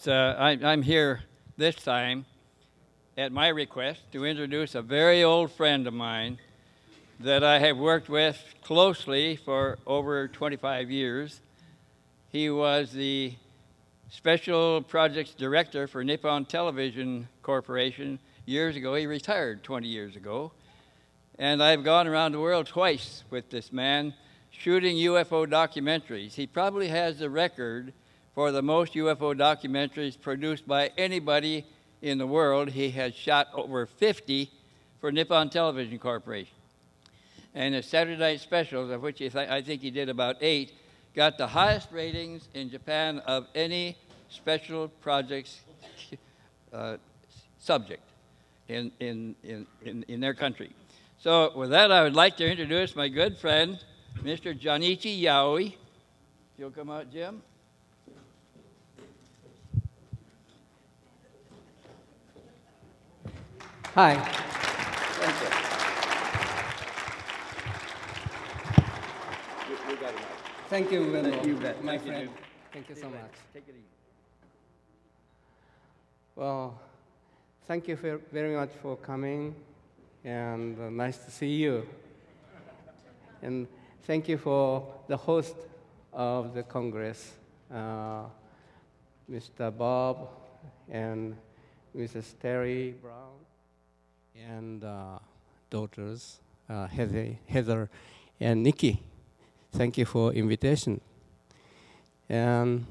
I'm here this time at my request to introduce a very old friend of mine that I have worked with closely for over 25 years. He was the Special Projects Director for Nippon Television Corporation years ago. He retired 20 years ago. And I've gone around the world twice with this man shooting UFO documentaries. He probably has the record for the most UFO documentaries produced by anybody in the world. He has shot over 50 for Nippon Television Corporation. And his Saturday night specials, of which I think he did about 8, got the highest ratings in Japan of any special projects subject in their country. So with that, I would like to introduce my good friend, Mr. Junichi Yaoi. You'll come out, Jim. Hi. Thank you. You got it. Thank you very much, You bet. my Thank you, friend. dude. Thank you so much. Take it easy. Well, thank you very much for coming, and nice to see you. And thank you for the host of the Congress, Mr. Bob and Mrs. Terry Brown, and daughters, Heather and Nikki. Thank you for invitation. And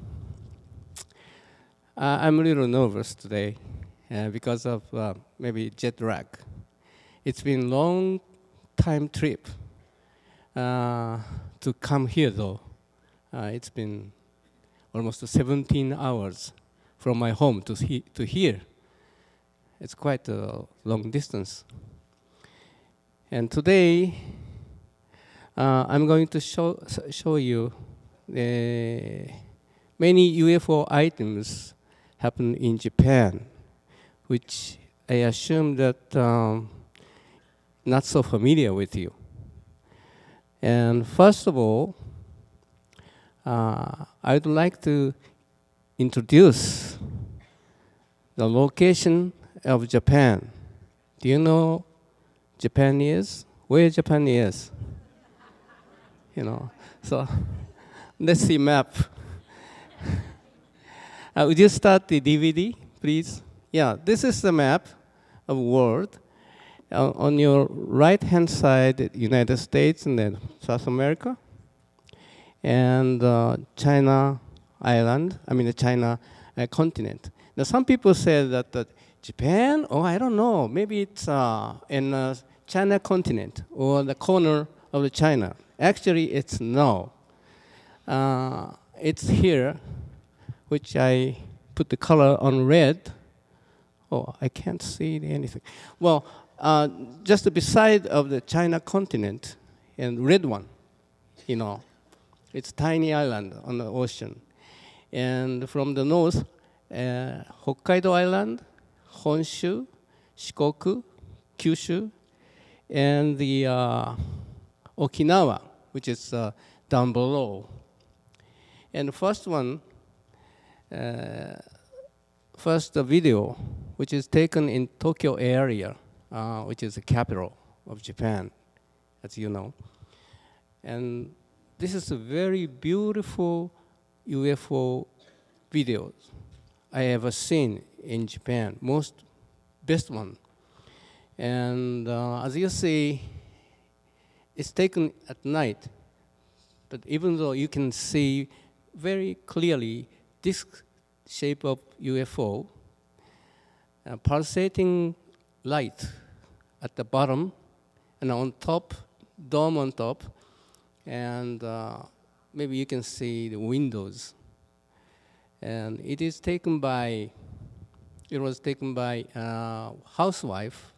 I'm a little nervous today because of maybe jet lag. It's been a long time trip to come here though. It's been almost 17 hours from my home to here. It's quite a long distance. And today, I'm going to show you many UFO items happen in Japan, which I assume that not so familiar with you. And first of all, I'd like to introduce the location of Japan. Do you know Japan is? Where Japan is? You know, so let's see map. Would you start the DVD, please? Yeah, this is the map of the world. On your right-hand side, United States and then South America, and China island, the China continent. Now, some people say that Japan, oh, I don't know, maybe it's in China continent or the corner of the China. Actually, it's no. It's here, which I put the color on red. Oh, I can't see anything. Well, just beside of the China continent, and red one, you know, it's tiny island on the ocean. And from the north, Hokkaido Island, Honshu, Shikoku, Kyushu, and the Okinawa, which is down below. And the first one, first video, which is taken in Tokyo area, which is the capital of Japan, as you know. And this is a very beautiful UFO videos I ever seen in Japan, best one. And as you see, it's taken at night, but even though you can see very clearly this shape of UFO, pulsating light at the bottom, and on top, dome on top, and maybe you can see the windows. And it was taken by a housewife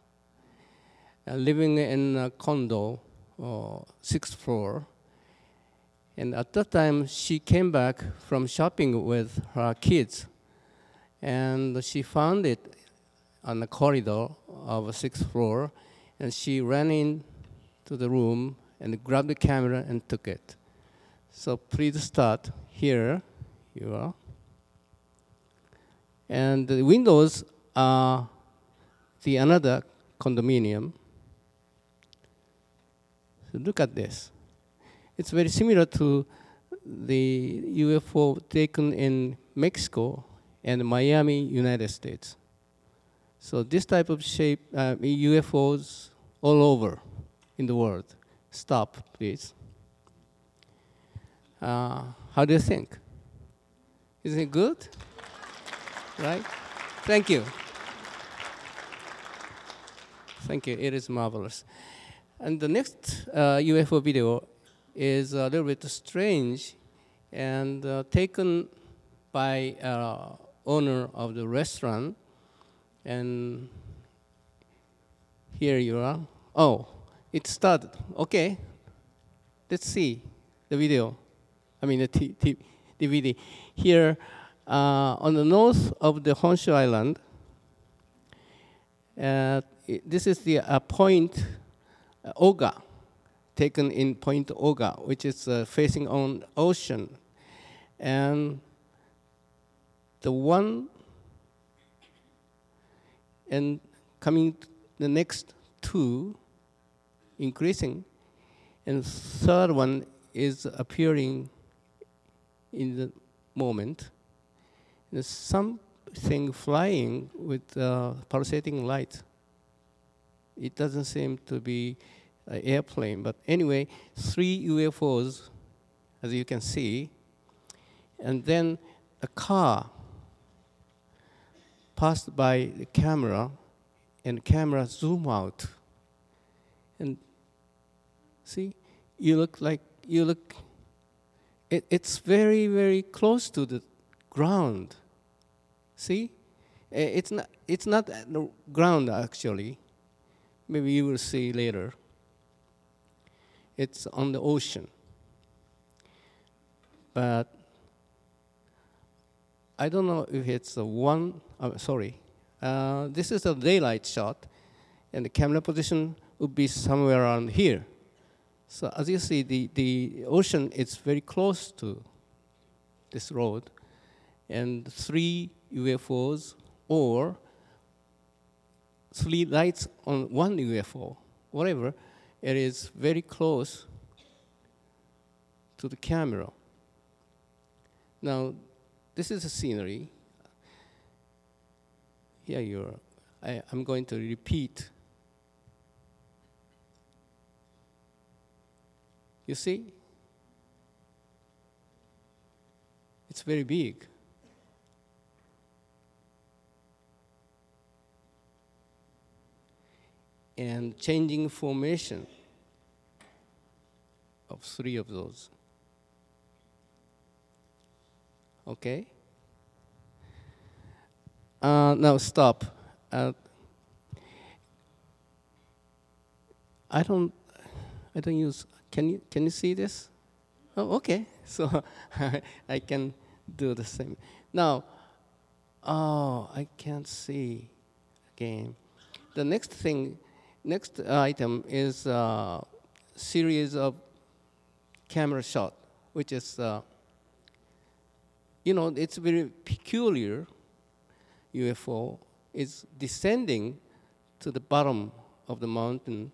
living in a condo, 6th floor. And at that time, she came back from shopping with her kids, and she found it on the corridor of the 6th floor, and she ran into the room and grabbed the camera and took it. So please start here. You are. And the windows are the another condominium. So look at this. It's very similar to the UFO taken in Mexico and Miami, United States. So this type of shape, UFOs all over in the world. Stop, please. How do you think? Isn't it good? Right? Thank you. Thank you. It is marvelous. And the next UFO video is a little bit strange and taken by owner of the restaurant. And here you are. Oh, it started. Okay. Let's see the video. I mean, the DVD. Here, on the north of the Honshu Island, this is the point Oga, taken in Point Oga, which is facing on ocean. And the one, and coming the next two, increasing, and third one is appearing in the moment. There's something flying with pulsating light. It doesn't seem to be an airplane, but anyway, 3 UFOs, as you can see, and then a car passed by the camera, and camera zoom out. And see, it's very, very close to the ground. See? It's not at the ground, actually. Maybe you will see later. It's on the ocean. But I don't know if it's a one, sorry. This is a daylight shot, and the camera position would be somewhere around here. So as you see, the ocean is very close to this road, and 3 UFOs or 3 lights on 1 UFO, whatever, it is very close to the camera. Now, this is a scenery. Here I'm going to repeat. You see? It's very big. And changing formation of 3 of those. Okay? Now stop. I don't use. Can you see this? Oh, okay. So I can do the same. Now, I can't see again. The next item is a series of camera shot, which is, it's very peculiar. UFO is descending to the bottom of the mountain,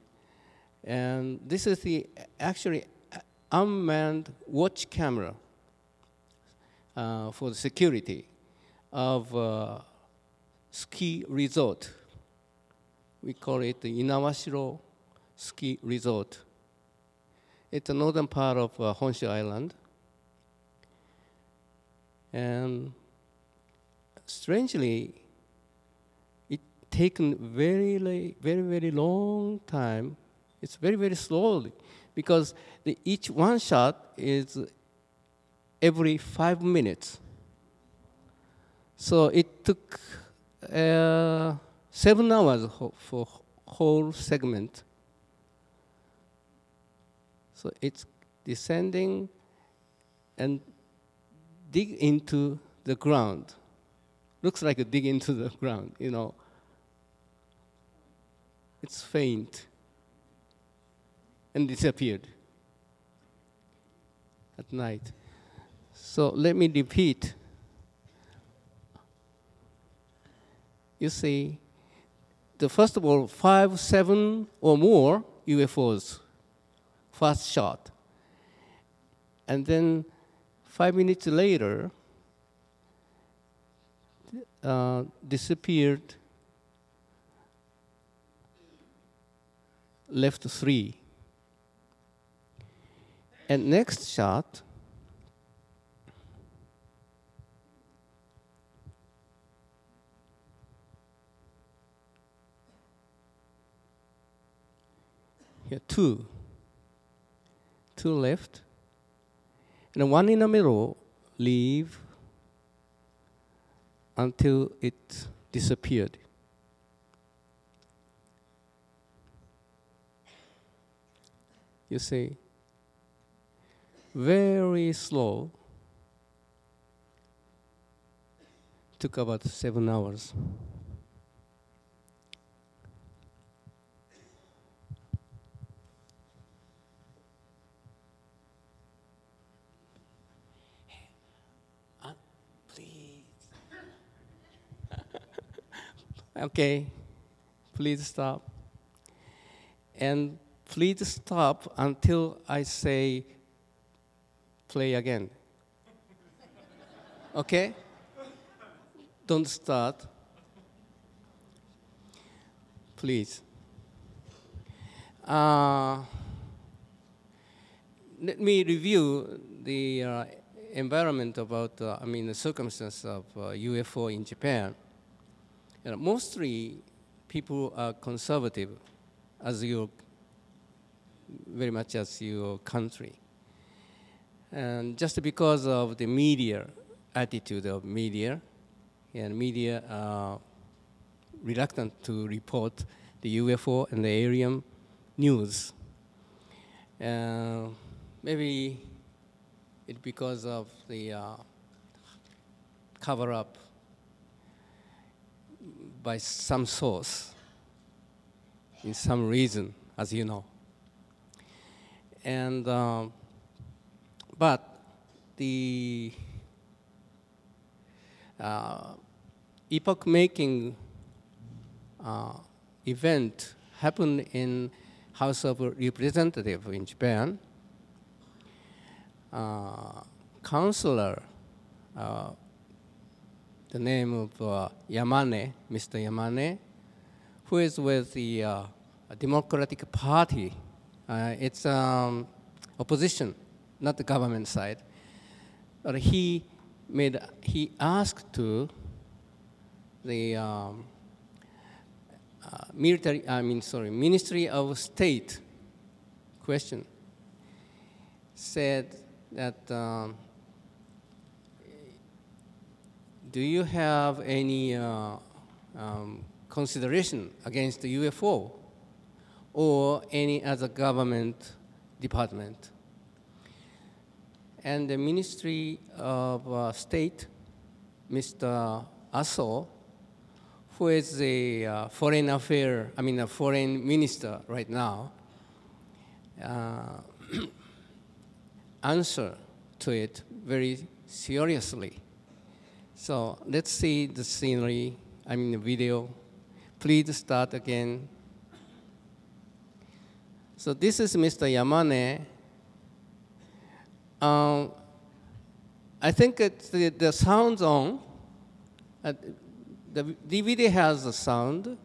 and this is the actually unmanned watch camera for the security of ski resort. We call it the Inawashiro Ski Resort. It's the northern part of Honshu Island. And strangely, it taken very, very long time. It's very, very slowly, because each one shot is every 5 minutes. So it took 7 hours for whole segment. So it's descending and dig into the ground. Looks like a dig into the ground, It's faint and disappeared at night. So let me repeat. you see, first of all, 5, 7 or more UFOs, first shot. And then 5 minutes later, disappeared, left 3. And next shot, here 2 left, and 1 in the middle leave until it disappeared. You see, very slow, took about 7 hours. Okay, please stop. And please stop until I say play again. Okay? Don't start. Please. Let me review the environment about, the circumstance of UFO in Japan. Mostly people are conservative, very much as your country. And just because of the media, attitude of media, and media are reluctant to report the UFO and the alien news. Maybe it's because of the cover-up by some source, in some reason, as you know. And but the epoch-making event happened in House of Representatives in Japan. Counselor, the name of Yamane, Mr. Yamane, who is with the Democratic Party. It's opposition, not the government side. But he asked to the Ministry of State question, said that do you have any consideration against the UFO or any other government department? And the Ministry of State, Mr. Aso, who is a foreign affairs, a foreign minister right now, answer to it very seriously. So let's see the scenery, the video. Please start again. So this is Mr. Yamane. I think it's the sound's on. The DVD has a sound.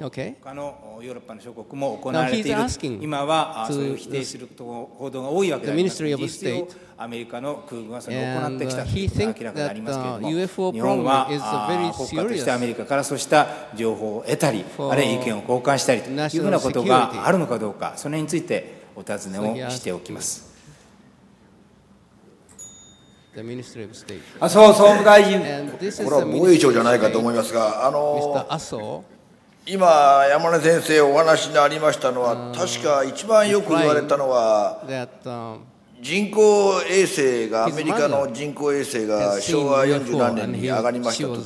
Okay. Now he's asking to the Ministry of State, and he thinks that UFO problem is very serious for national security. The Ministry of State. And this is the Ministry of State, Mr. Aso. 今、山根先生お話にありましたのは、確か一番よく言われたのは、人工衛星が、アメリカの人工衛星が昭和40何年に上がりましたときに、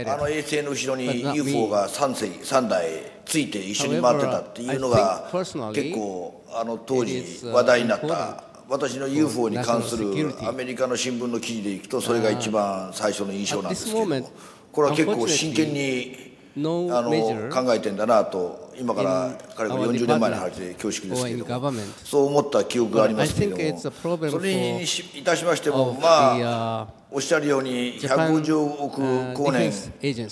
あの衛星の後ろに UFO が3台ついて一緒に回ってたっていうのが、結構当時話題になったわ私の UFO に関するアメリカの新聞の記事でいくと、それが一番最初の印象なんですけども、これは結構真剣に考えてんだなと、今からかれこれ40年前の話で恐縮ですけれども、そう思った記憶がありますけれども、それにいたしましても、まあ、おっしゃるように150億光年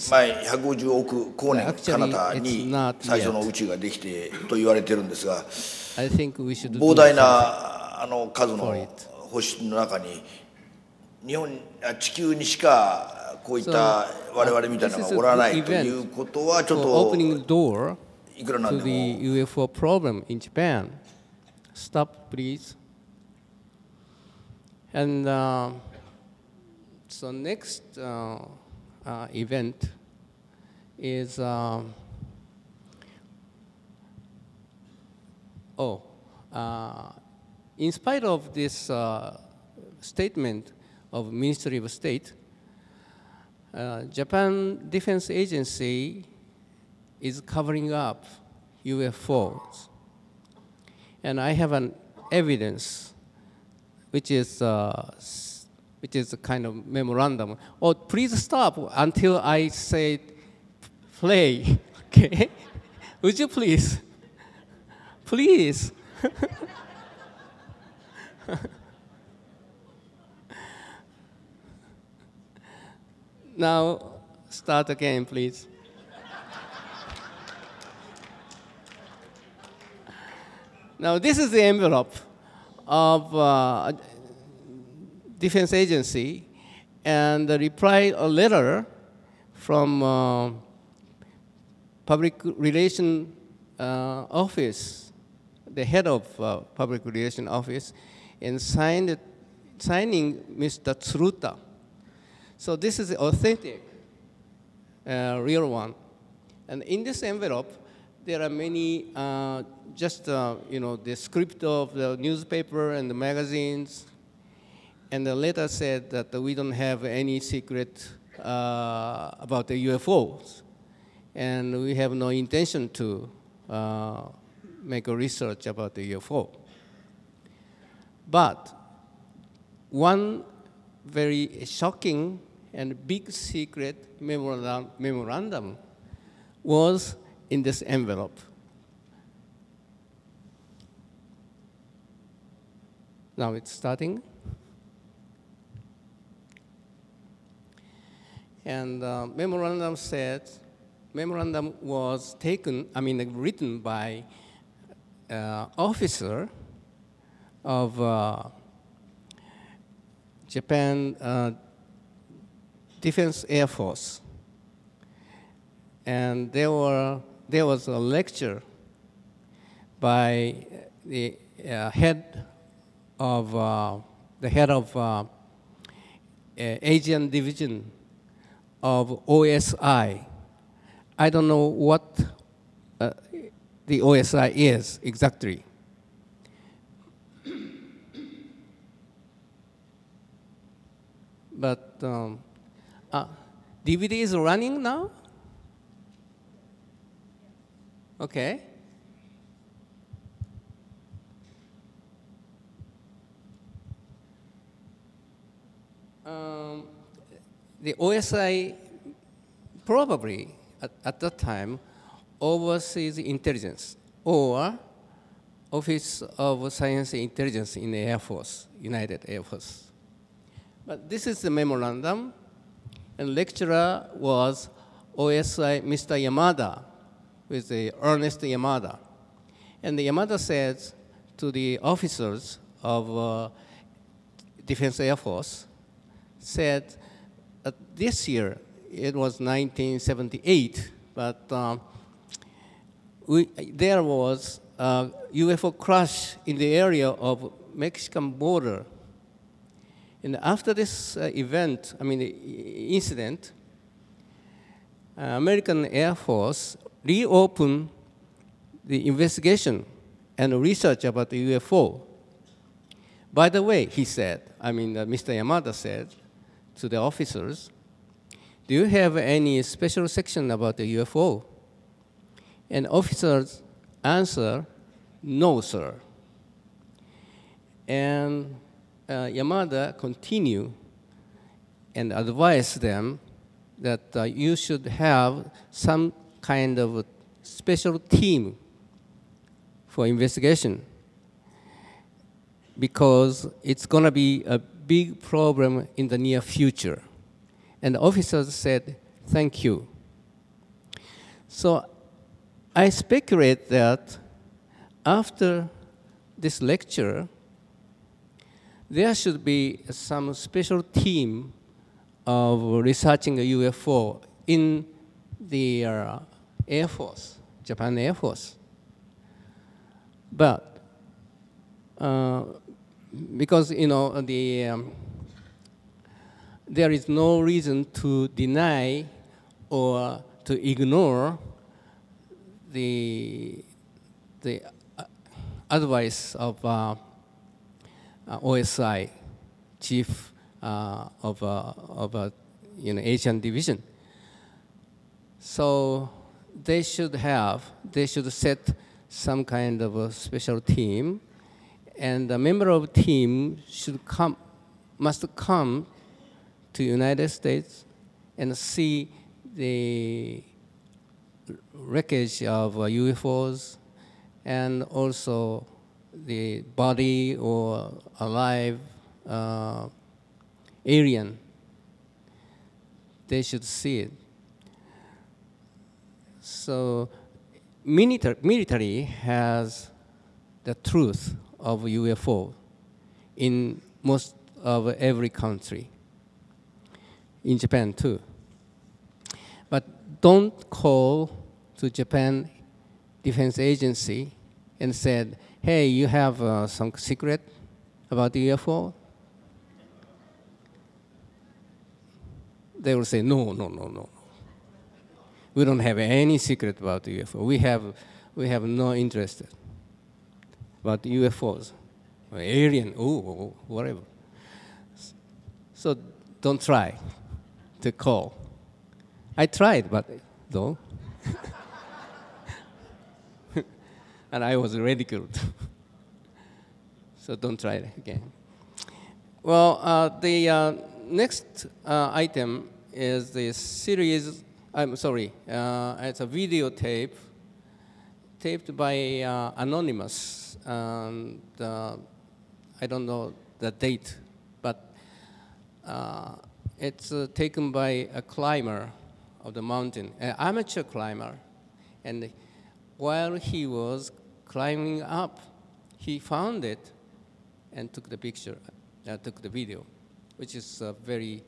前、150億光年彼方に最初の宇宙ができてと言われてるんですが、膨大な数の星の中に地球にしかこういった我々みたいなのがおらないということはちょっといくらなんでも。UFO problem in Japan. Stop, please. And so next event is in spite of this statement of Ministry of State, Japan Defense Agency is covering up UFOs. And I have an evidence, which is a kind of memorandum. Oh, please stop until I say play, okay? Would you please? Please. Now, start again, please. Now, this is the envelope of Defense Agency, and the reply a letter from Public Relation Office, the head of Public Relation Office, and signing Mr. Tsuruta. So this is the authentic, real one. And in this envelope, there are many, the script of the newspaper and the magazines. And the letter said that we don't have any secret about the UFOs. And we have no intention to make a research about the UFO. But one very shocking and big secret memorandum was in this envelope. Now it's starting. And memorandum was written by officer of Japan Defense Air Force. And there was a lecture by the head of Asian division of OSI. I don't know what the OSI is exactly. But DVD is running now? Okay. The OSI probably at that time overseas intelligence or Office of Science and Intelligence in the Air Force, United Air Force. But this is the memorandum, and lecturer was OSI Mr. Yamada, with the Ernest Yamada. And the Yamada says to the officers of Defense Air Force, said that this year, it was 1978, but there was a UFO crash in the area of Mexican border. And after this incident, American Air Force reopened the investigation and research about the UFO. By the way, he said, Mr. Yamada said to the officers, do you have any special section about the UFO? And officers answer, no, sir. And Yamada continued and advised them that you should have some kind of special team for investigation, because it's going to be a big problem in the near future. And the officers said, thank you. So I speculate that after this lecture, there should be some special team of researching a UFO in the Air Force, Japan Air Force. But because, you know, there is no reason to deny or to ignore the advice of OSI, chief of Asian division. So they should set some kind of a special team, and a member of the team must come to United States and see the wreckage of UFOs and also the body or alive alien. They should see it. So military has the truth of UFO in most of every country, in Japan too. But don't call to Japan Defense Agency and said, hey, you have some secret about the UFO? They will say, no, no, no, no. We don't have any secret about the UFO. We have no interest about UFOs, or alien, whatever. So don't try to call. I tried, but though, and I was ridiculed. So don't try it again. Well, the next item is the series. I'm sorry, it's a videotape taped by Anonymous, and I don't know the date, but it's taken by a climber of the mountain, an amateur climber, and while he was climbing up, he found it and took the picture, took the video, which is a very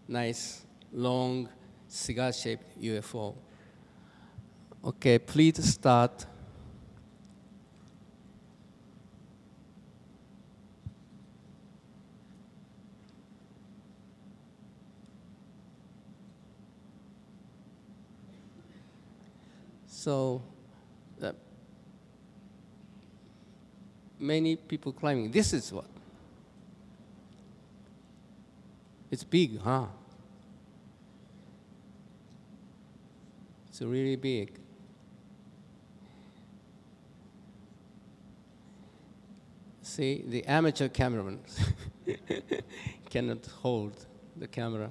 nice, long, cigar-shaped UFO. Okay, please start. So, many people climbing. This is what? It's big, huh? It's really big. See, the amateur cameraman cannot hold the camera.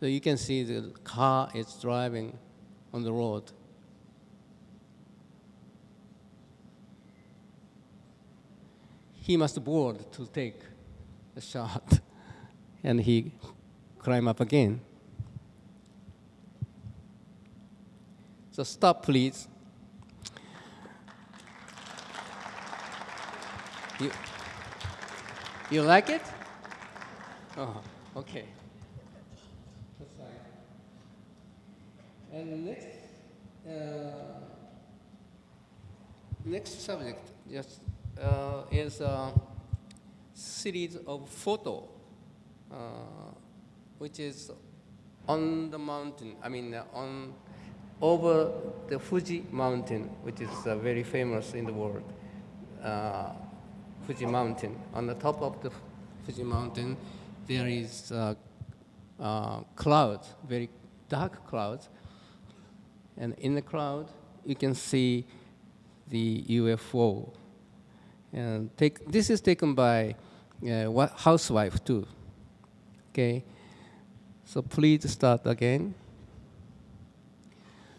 So you can see the car is driving on the road. He must board to take a shot, and he climb up again. So stop, please. You like it? Oh, okay. And the next subject just is a series of photo, which is on the mountain. I mean, over the Fuji mountain, which is very famous in the world. Fuji mountain. On the top of the Fuji mountain, there is clouds, very dark clouds. And in the cloud, you can see the UFO. And this is taken by housewife too. Okay, so please start again.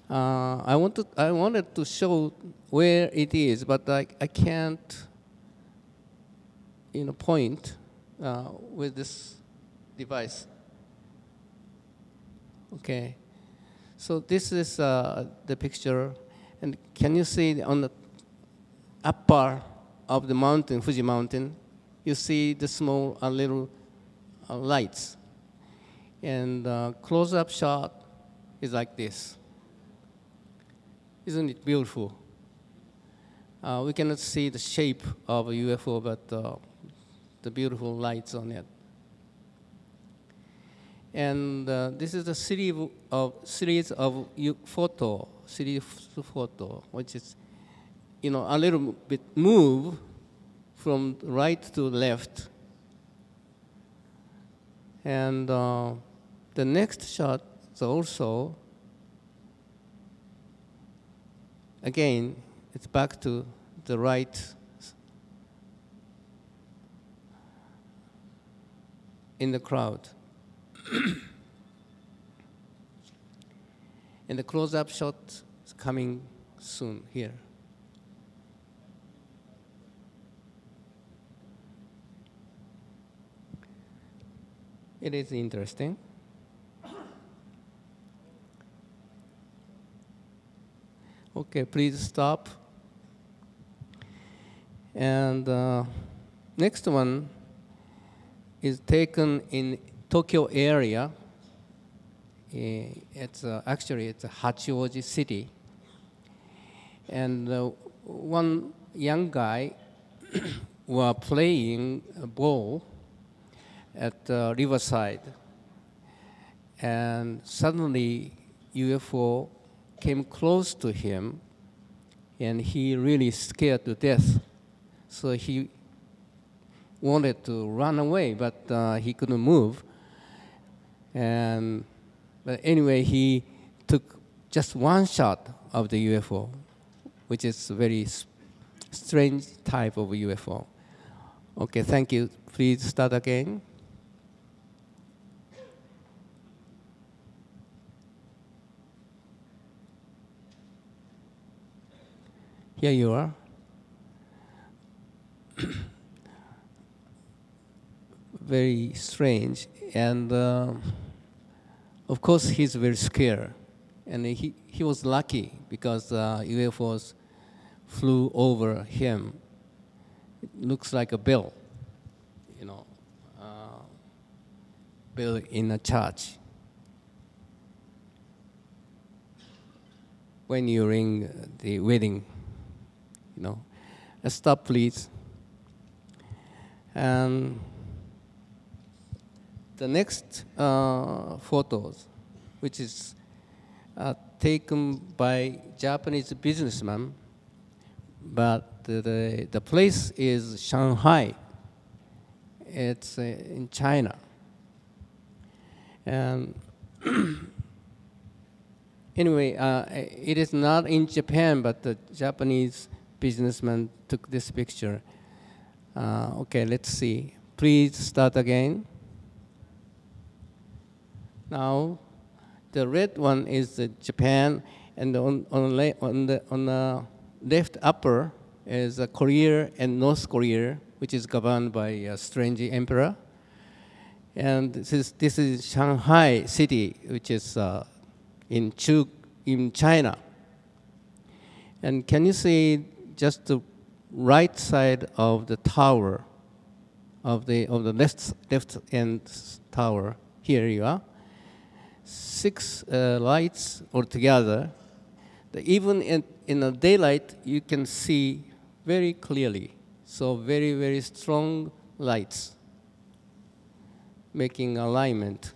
I wanted to show where it is, but I can't, point with this device. Okay, so this is the picture, and can you see on the upper of the mountain, Fuji Mountain, you see the small little lights, and close-up shot is like this. Isn't it beautiful? We cannot see the shape of a UFO, but the beautiful lights on it. And this is a series of photo, which is, a little bit move from right to left. And the next shot is also, again, it's back to the right in the crowd. And the close-up shot is coming soon here. It is interesting. Okay, please stop. And next one is taken in Tokyo area. Actually, it's a Hachioji city. And one young guy were playing a ball at riverside. And suddenly, UFO came close to him, and he really scared to death. So he wanted to run away, but he couldn't move. But anyway, he took just one shot of the UFO, which is a very strange type of UFO. Okay, thank you. Please start again. Here you are. Very strange. And of course, he's very scared. And he was lucky because UFOs flew over him. It looks like a bell, bell in a church. When you ring the wedding, stop, please. And the next photos, which is taken by Japanese businessman, but the place is Shanghai. It's in China. And anyway, it is not in Japan, but the Japanese businessman took this picture. Okay, let's see. Please start again. Now, the red one is Japan, and on the left upper is Korea and North Korea, which is governed by a strange emperor. And this is Shanghai city, which is in China. And can you see just the right side of the tower, of the left end tower? Here you are. 6 lights altogether. Even in the daylight, you can see very clearly. So very, very strong lights making alignment.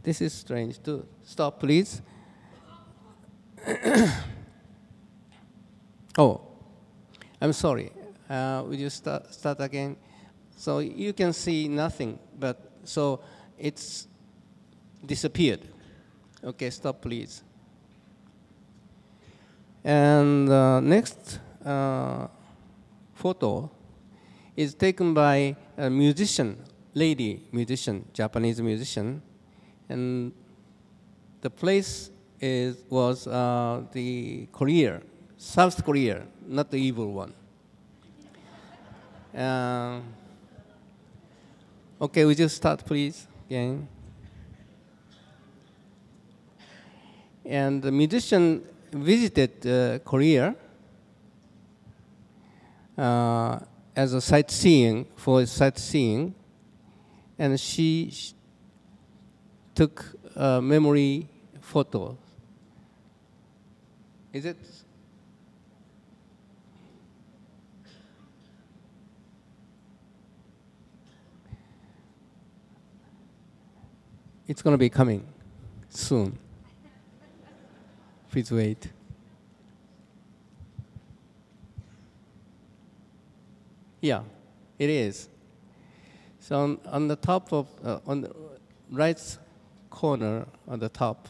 This is strange too. Stop, please. Oh, I'm sorry. Will you start again? So you can see nothing, but so it's disappeared. Okay, stop, please. And next photo is taken by a musician, lady musician, Japanese musician, and the place was the Korea, South Korea, not the evil one. Okay, we just start, please, again. And the musician visited Korea as a sightseeing, and she took a memory photo. Is it? It's going to be coming soon. Please wait. Yeah, it is. So on the top of, on the right corner on the top,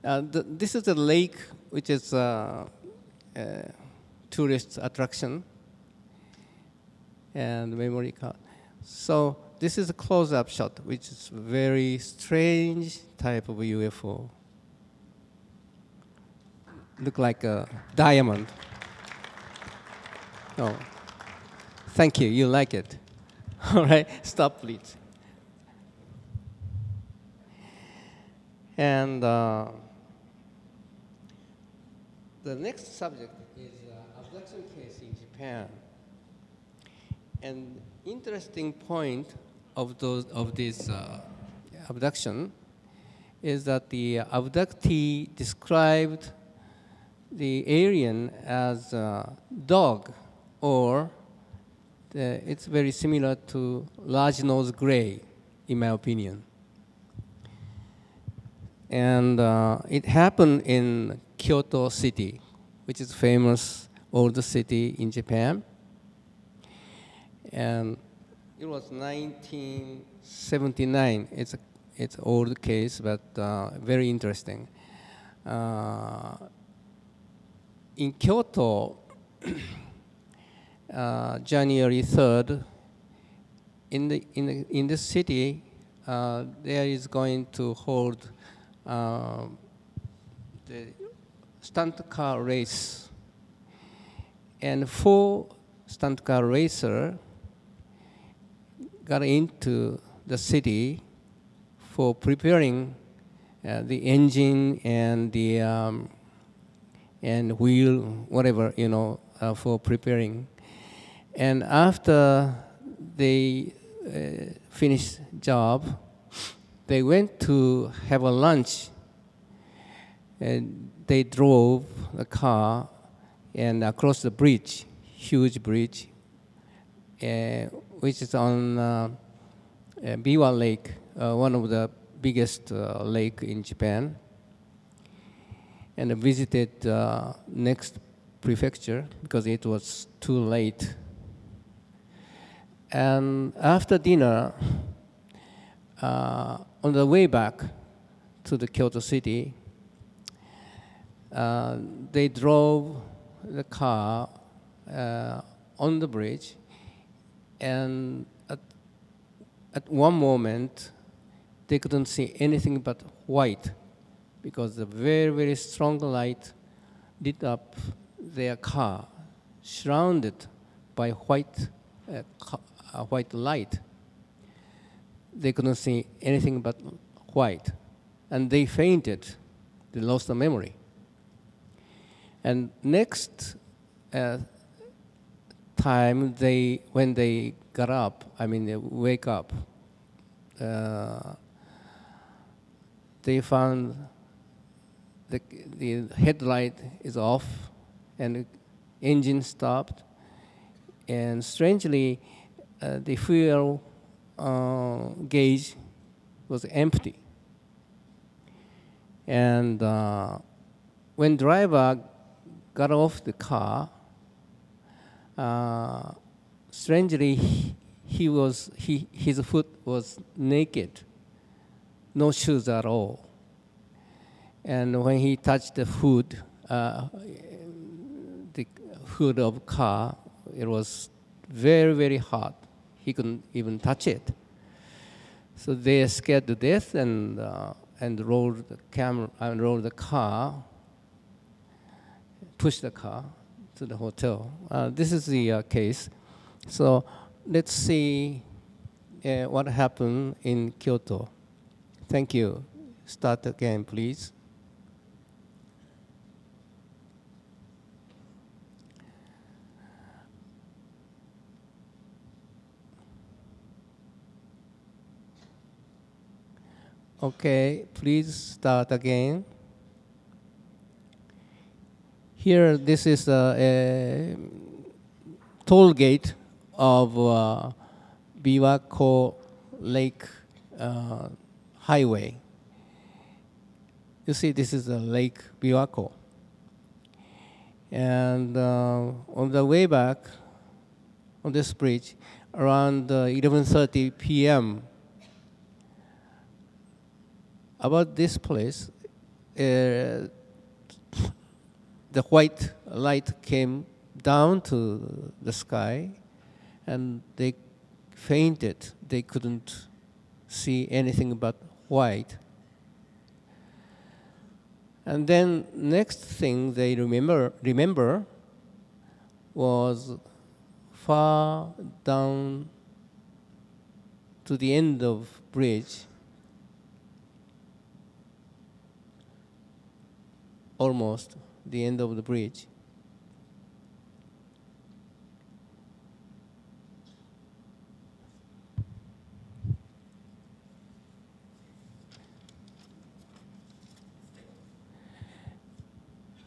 this is a lake which is a tourist attraction and memory card. So this is a close-up shot, which is very strange type of UFO. Look like a diamond. Oh, thank you. You like it. All right, stop, please. And the next subject is abduction case in Japan. And interesting point of this abduction is that the abductee described the alien as a dog, or it's very similar to large-nosed gray, in my opinion. And it happened in Kyoto City, which is famous old city in Japan. And it was 1979. It's an old case, but very interesting. In Kyoto, January 3rd, in the city, there is going to hold the stunt car race, and 4 stunt car racers got into the city for preparing the engine and the and wheel, whatever, you know, for preparing. And after they finished job, they went to have a lunch, and they drove the car and across the bridge, huge bridge, which is on Biwa Lake, one of the biggest lake in Japan, and visited next prefecture because it was too late. And after dinner, on the way back to the Kyoto city, they drove the car on the bridge, and at one moment, they couldn't see anything but white, because the very, very strong light lit up their car, surrounded by white light. They couldn't see anything but white, and they fainted. They lost the memory. And next time, when they got up, I mean, they wake up, they found the headlight is off, and the engine stopped, and strangely, the fuel gauge was empty. And when driver got off the car, strangely, his foot was naked, no shoes at all. And when he touched the hood of car, it was very, very hot. He couldn't even touch it. So they scared to death and rolled the camera and rolled the car, pushed the car to the hotel. This is the case. So let's see what happened in Kyoto. Thank you. Start again, please. Okay, please start again. Here, this is a toll gate of Biwako Lake Highway. You see, this is the Lake Biwako. And on the way back on this bridge, around 11:30 p.m., about this place, the white light came down to the sky, and they fainted. They couldn't see anything but white. And then next thing they remember was far down to the end of bridge, almost the end of the bridge.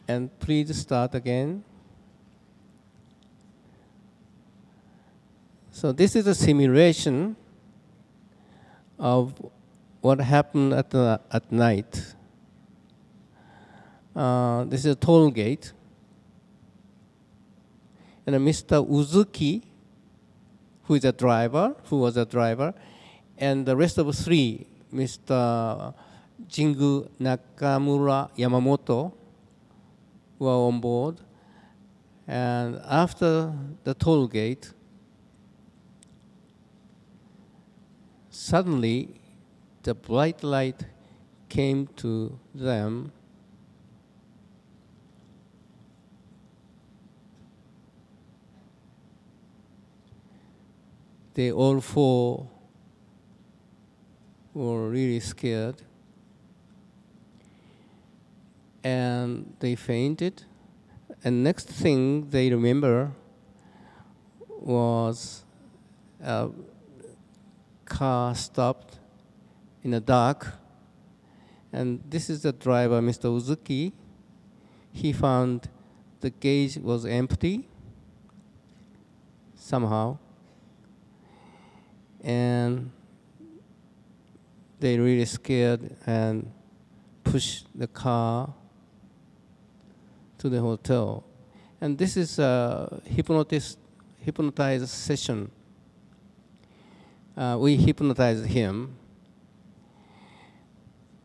And please start again. So this is a simulation of what happened at night. This is a toll gate. And Mr. Uzuki, who was a driver, and the rest of three, Mr. Jingu Nakamura Yamamoto, were on board. And after the toll gate, suddenly the bright light came to them. They all four were really scared, and they fainted. And next thing they remember was a car stopped in the dark, and this is the driver, Mr. Uzuki. He found the gauge was empty somehow, and they really scared and pushed the car to the hotel. And this is a hypnotized session. We hypnotized him,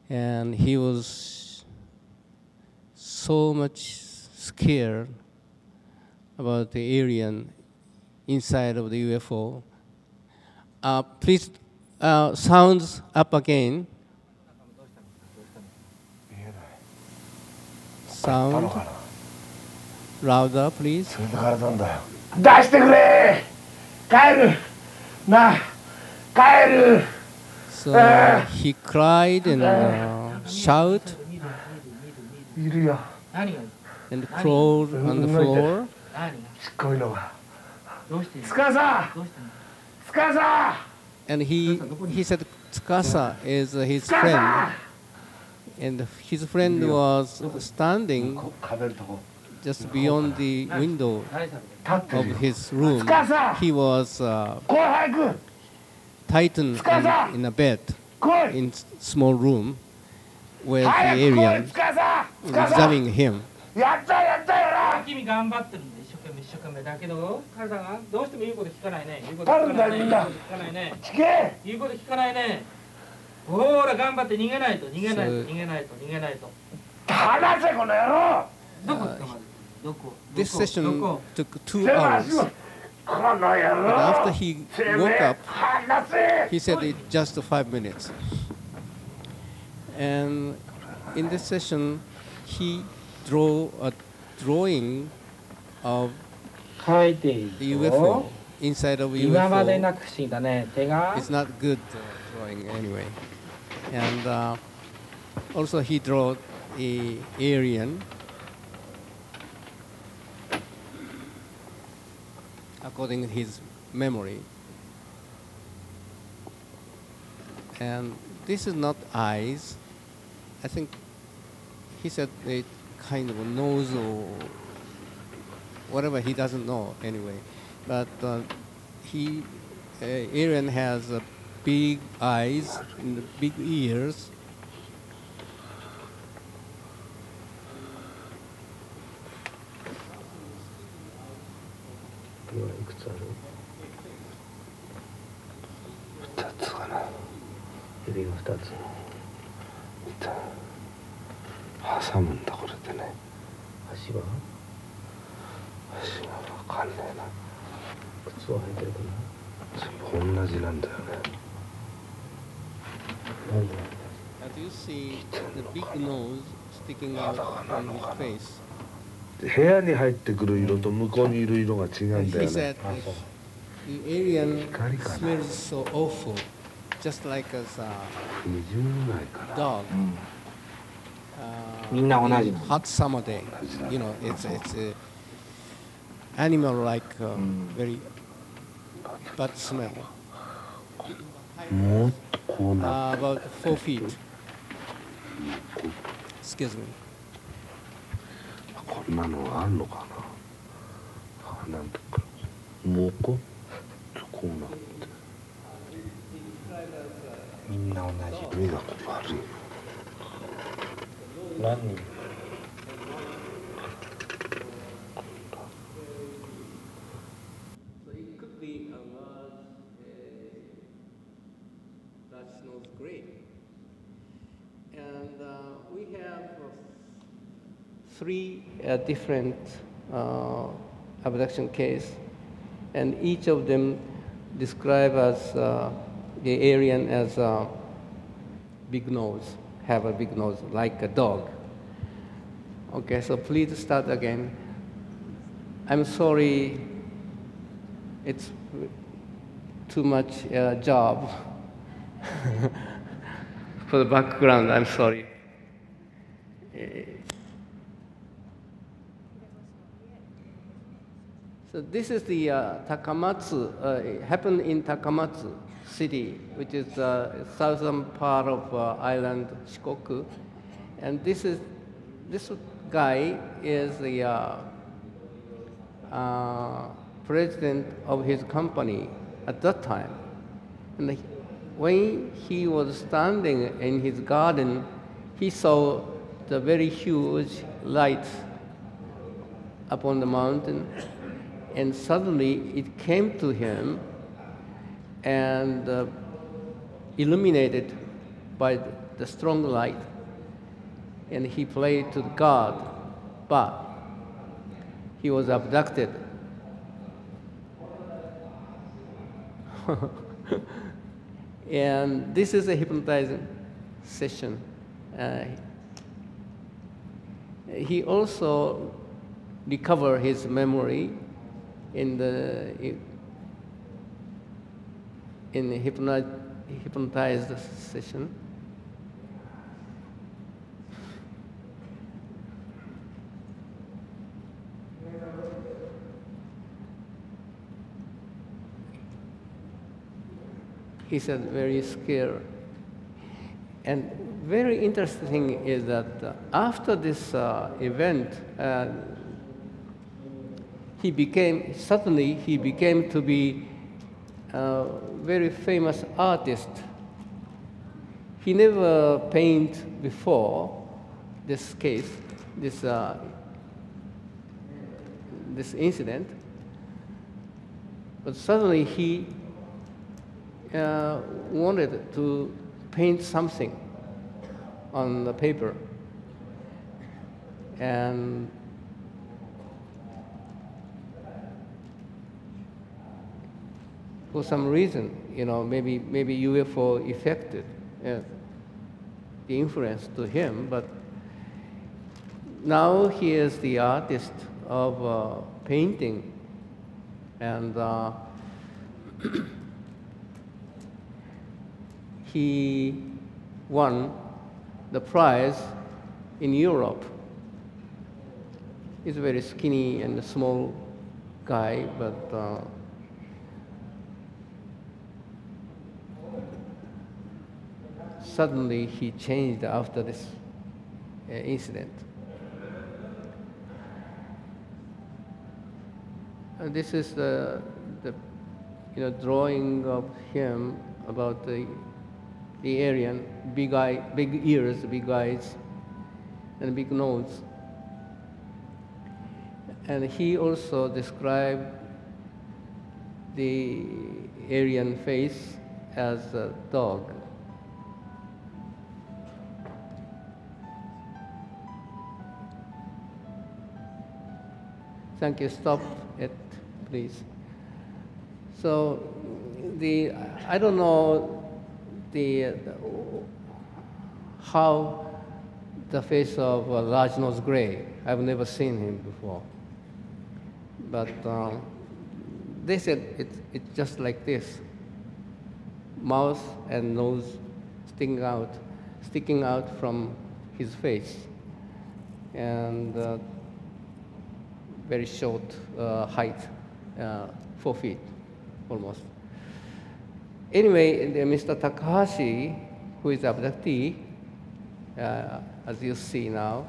and he was so much scared about the alien inside of the UFO. Please, sounds up again. Sound louder, please. So he cried and shouted and crawled on the floor. And he said Tsukasa is his friend. And his friend was standing just beyond the window of his room. He was tightened in a bed in small room where the alien was examining him. This session took 2 hours. But after he woke up, he said it just 5 minutes. And in this session, he drew a drawing of the UFO inside of UFO. It's not good drawing anyway. And also he drew a alien according to his memory. And this is not eyes. I think he said it kind of a nose or whatever, he doesn't know anyway. But alien has big eyes and big ears. Do you see the big nose sticking out from his face? He said the alien smells so awful, just like a dog. Hot summer day, you know, it's a animal like very bad smell. About 4 feet. Excuse me. So it could be a large Dutch-nosed gray. And we have 3 different abduction cases, and each of them describe as the alien as a big nose, have a big nose like a dog. Okay, so please start again. I'm sorry, it's too much job for the background. I'm sorry. So this is the Takamatsu. It happened in Takamatsu city, which is the southern part of island Shikoku. And this guy is the president of his company at that time. And when he was standing in his garden, he saw the very huge light upon the mountain, and suddenly it came to him and illuminated by the strong light, and he prayed to God, but he was abducted. And this is a hypnotizing session. He also recovered his memory in the hypnotized session. He said very scared. And very interesting thing is that after this event, suddenly he became to be a very famous artist. He never painted before this case, this incident, but suddenly he wanted to paint something on the paper. And for some reason, maybe UFO affected the influence to him, but now he is the artist of painting, and he won the prize in Europe. He's a very skinny and small guy, but suddenly he changed after this incident. And this is the drawing of him about the Aryan, big ears, big eyes, and big nose. And he also described the Aryan face as a dog. Thank you. Stop it, please. So I don't know how the face of a large-nosed gray. I've never seen him before. But they said it's just like this. Mouth and nose sticking out from his face. And very short height, 4 feet almost. Anyway, Mr. Takahashi, who is abductee, as you see now,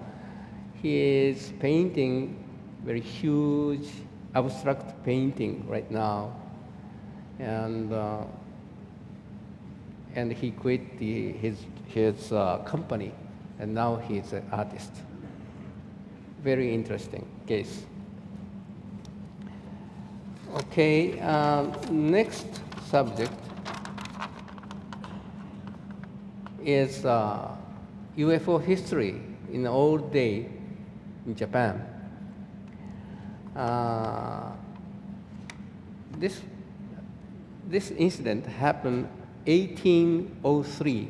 he is painting very huge abstract painting right now, and he quit his company, and now he's an artist. Very interesting case. Okay, next subject is UFO history in the old day in Japan. This incident happened 1803,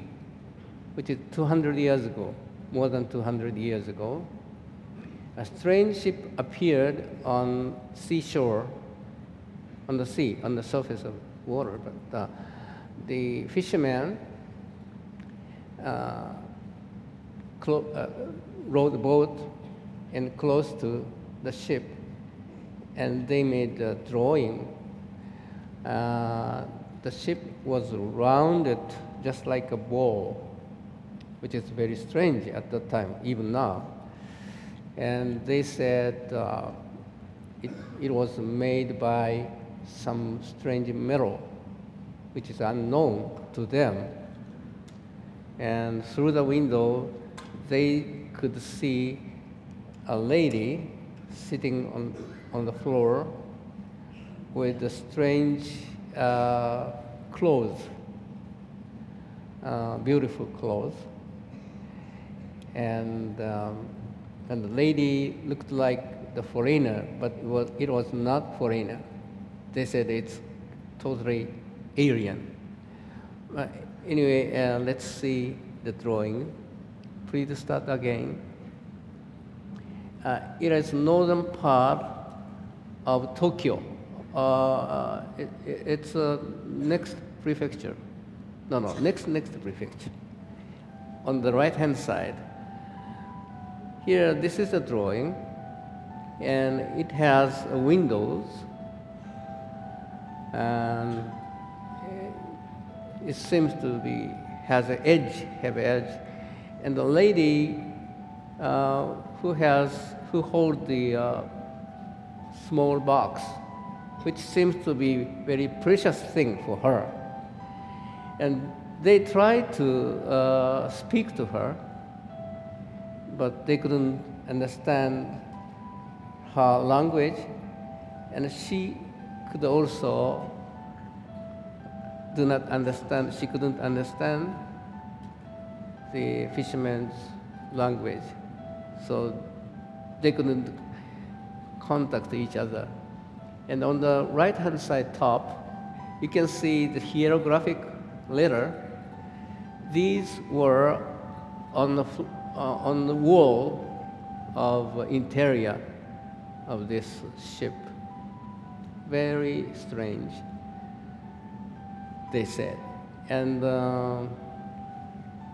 which is 200 years ago, more than 200 years ago. A strange ship appeared on seashore, on the sea, on the surface of water. But the fishermen rowed a boat and close to the ship, and they made a drawing. The ship was rounded just like a ball, which is very strange at that time, even now. And they said it was made by some strange metal, which is unknown to them. And through the window, they could see a lady sitting on the floor with a strange clothes, beautiful clothes. And the lady looked like the foreigner, but it was not foreigner. They said it's totally alien. Anyway, let's see the drawing. Please start again. It is northern part of Tokyo. It's next prefecture. No, next prefecture. On the right-hand side. Here, this is a drawing, and it has windows, and it seems to be has an edge, and the lady who holds the small box, which seems to be very precious thing for her, and they tried to speak to her, but they couldn't understand her language, and she could also she couldn't understand the fisherman's language. So they couldn't contact each other. And on the right-hand side top, you can see the hieroglyphic letter. These were on the wall of interior of this ship. Very strange, they said. And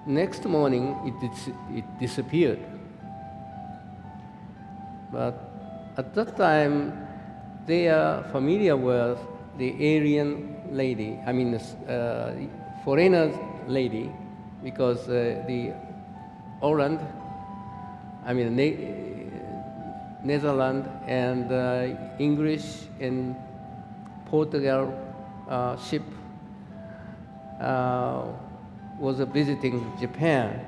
next morning, it disappeared. But at that time, they are familiar with the alien lady, I mean, foreigner lady, because the Holland, I mean, Netherlands and English and Portugal ship was visiting Japan.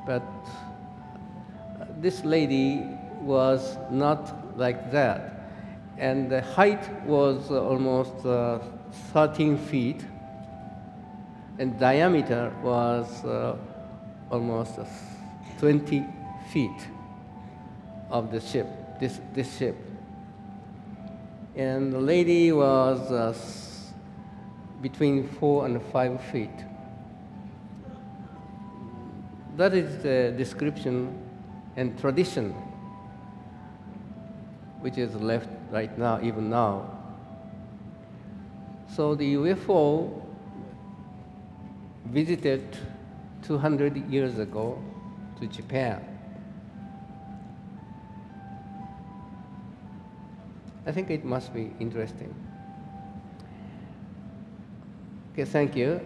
But this lady was not like that. And the height was almost 13 feet, and diameter was almost 20 feet of the ship, this ship. And the lady was between 4 and 5 feet. That is the description and tradition which is left right now, even now. So the UFO visited 200 years ago to Japan. I think it must be interesting. Okay, thank you.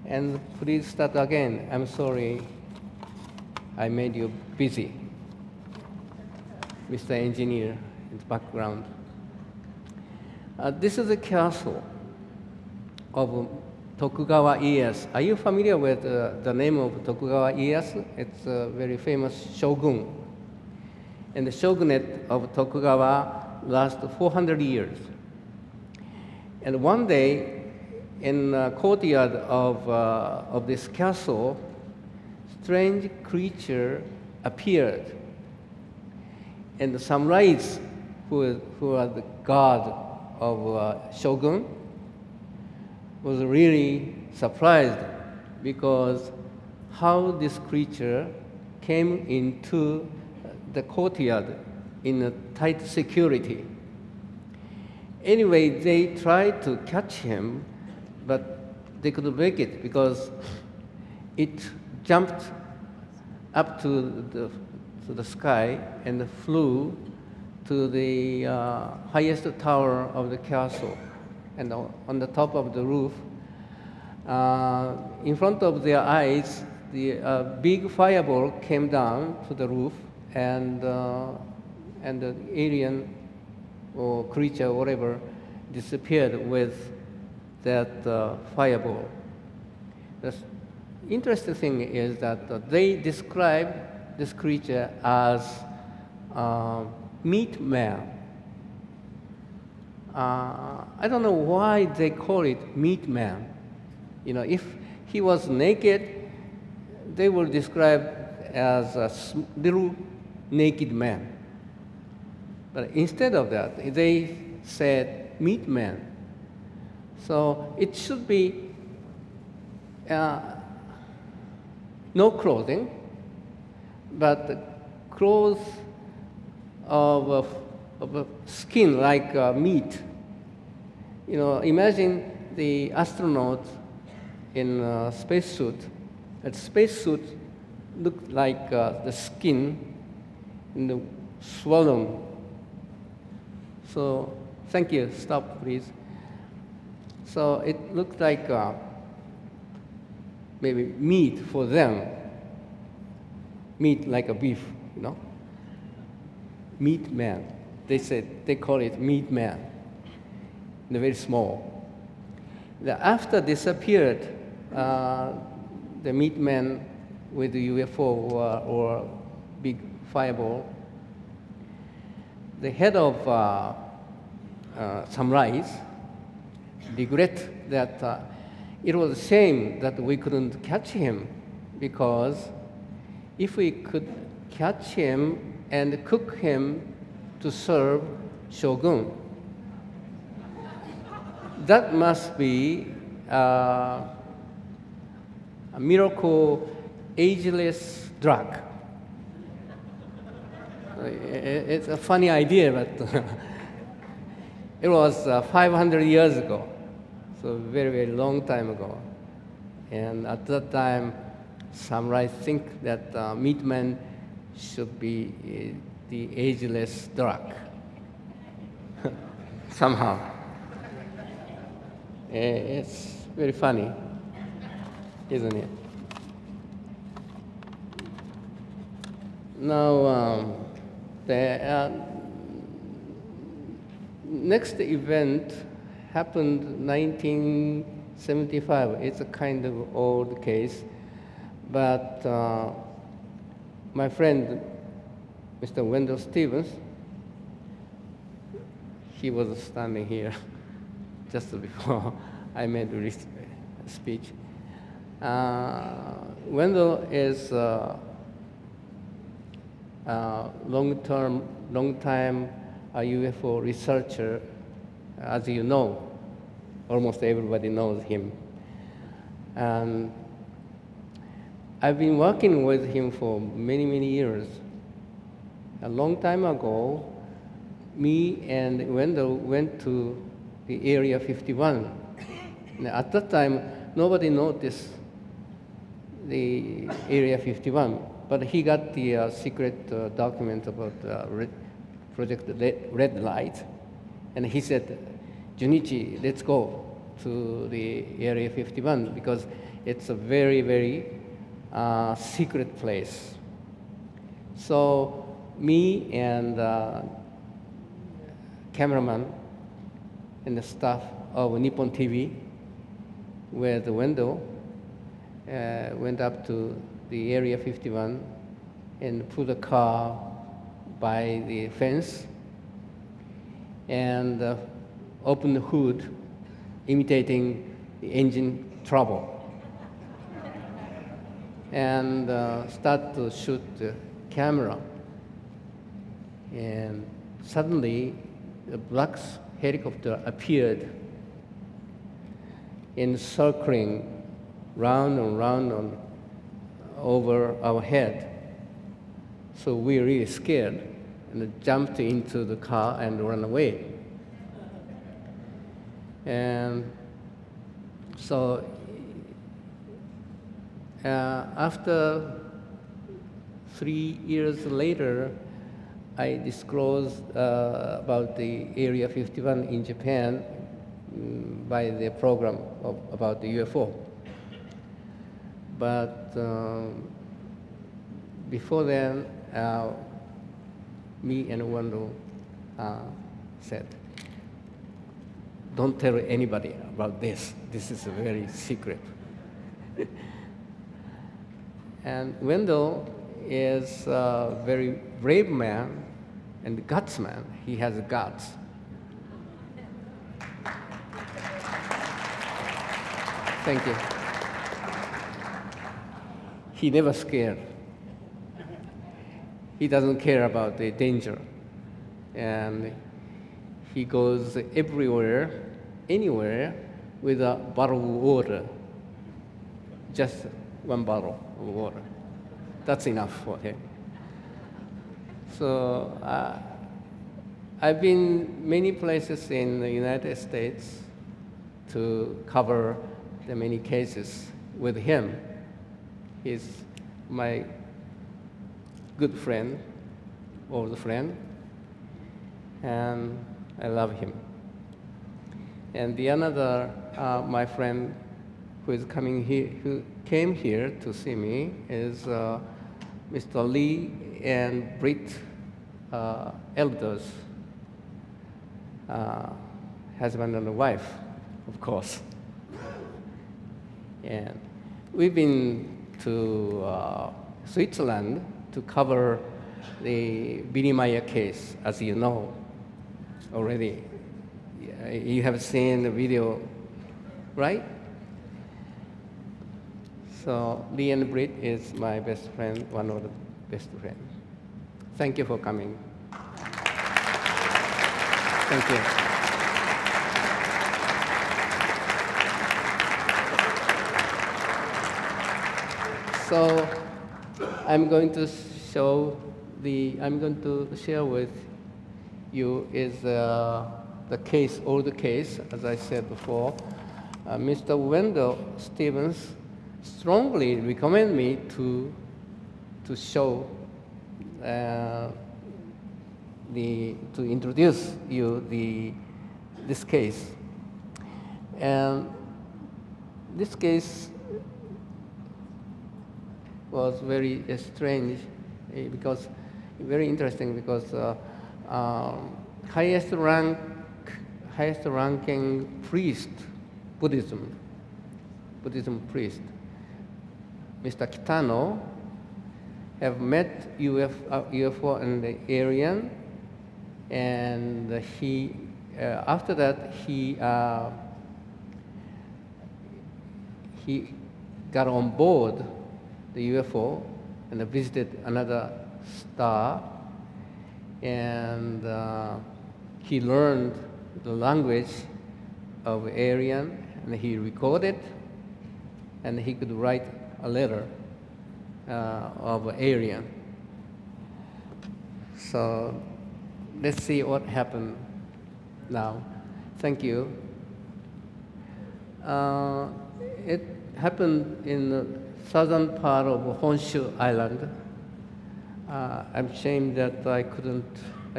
And please start again. I'm sorry I made you busy, Mr. Engineer in the background. This is a castle of Tokugawa Ieyasu. Are you familiar with the name of Tokugawa Ieyasu? It's a very famous shogun. And the shogunate of Tokugawa lasted 400 years. And one day, in the courtyard of this castle, strange creature appeared. And the samurais, who are the god of shogun, was really surprised because how this creature came into the courtyard in a tight security. Anyway, they tried to catch him, but they couldn't make it because it jumped up to the sky and flew to the highest tower of the castle. And on the top of the roof, in front of their eyes, the big fireball came down to the roof, and the alien or creature, whatever, disappeared with that fireball. The interesting thing is that they describe this creature as meat man. I don't know why they call it meat man. You know, if he was naked, they will describe as a little naked man. But instead of that, they said meat man. So it should be no clothing, but clothes of skin like meat. You know, imagine the astronaut in a spacesuit. That spacesuit looked like the skin in the swollen. So, thank you. Stop, please. So it looked like maybe meat for them. Meat like a beef, you know. Meat man. They said they call it meat man. They're very small. After disappeared, the meat man with the UFO or big fireball, the head of samurais regret that it was a shame that we couldn't catch him, because if we could catch him and cook him to serve shogun. That must be a miracle ageless drug. It's a funny idea, but it was 500 years ago, so very, very long time ago. And at that time, samurai think that meat man should be the ageless drug, somehow. It's very funny, isn't it? Now, the next event happened 1975. It's a kind of old case, but my friend, Mr. Wendell Stevens, he was standing here just before I made this speech. Wendell is long-time UFO researcher, as you know. Almost everybody knows him. And I've been working with him for many, many years. A long time ago, me and Wendell went to the Area 51. Now, at that time, nobody noticed the Area 51. But he got the secret document about Project Red Light, and he said, Junichi, let's go to the Area 51 because it's a very, very secret place. So me and cameraman and the staff of Nippon TV with Wendell went up to the Area 51 and put a car by the fence and opened the hood, imitating the engine trouble, and start to shoot the camera. And suddenly, the black helicopter appeared in circling round and round over our head. So we were really scared and jumped into the car and ran away. And so after 3 years later, I disclosed about the Area 51 in Japan by the program about the UFO. But before then, me and Wendell said, don't tell anybody about this. This is a very secret. And Wendell is a very brave man and guts man. He has guts. Thank you. He never scared. He doesn't care about the danger. And he goes everywhere, anywhere, with a bottle of water. Just one bottle of water. That's enough for him. So I've been many places in the United States to cover the many cases with him. He's my good friend, old friend, and I love him. And the another, my friend who is coming here, who came here to see me, is Mr. Lee and Britt Elders, husband and wife, of course. And we've been to Switzerland to cover the Billy Meyer case, as you know already. You have seen the video, right? So Lee and Britt is my best friend, one of the best friends. Thank you for coming. Thank you. So I'm going to share with you is the case, older case, as I said before. Mr. Wendell Stevens strongly recommend me to show to introduce you this case. And this case was very strange, because very interesting, because highest ranking priest, Buddhism priest, Mr. Kitano, have met UFO and the alien, and he after that he got on board the UFO and visited another star, and he learned the language of alien, and he recorded, and he could write a letter of alien. So let's see what happened now. Thank you. It happened in the southern part of Honshu Island. I'm ashamed that I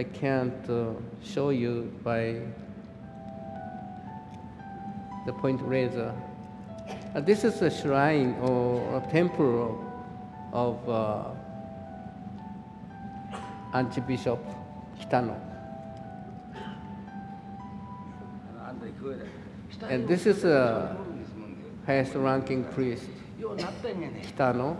can't show you by the pointer laser. This is a shrine or a temple of Archbishop Kitano. And this is a highest ranking priest, Kitano.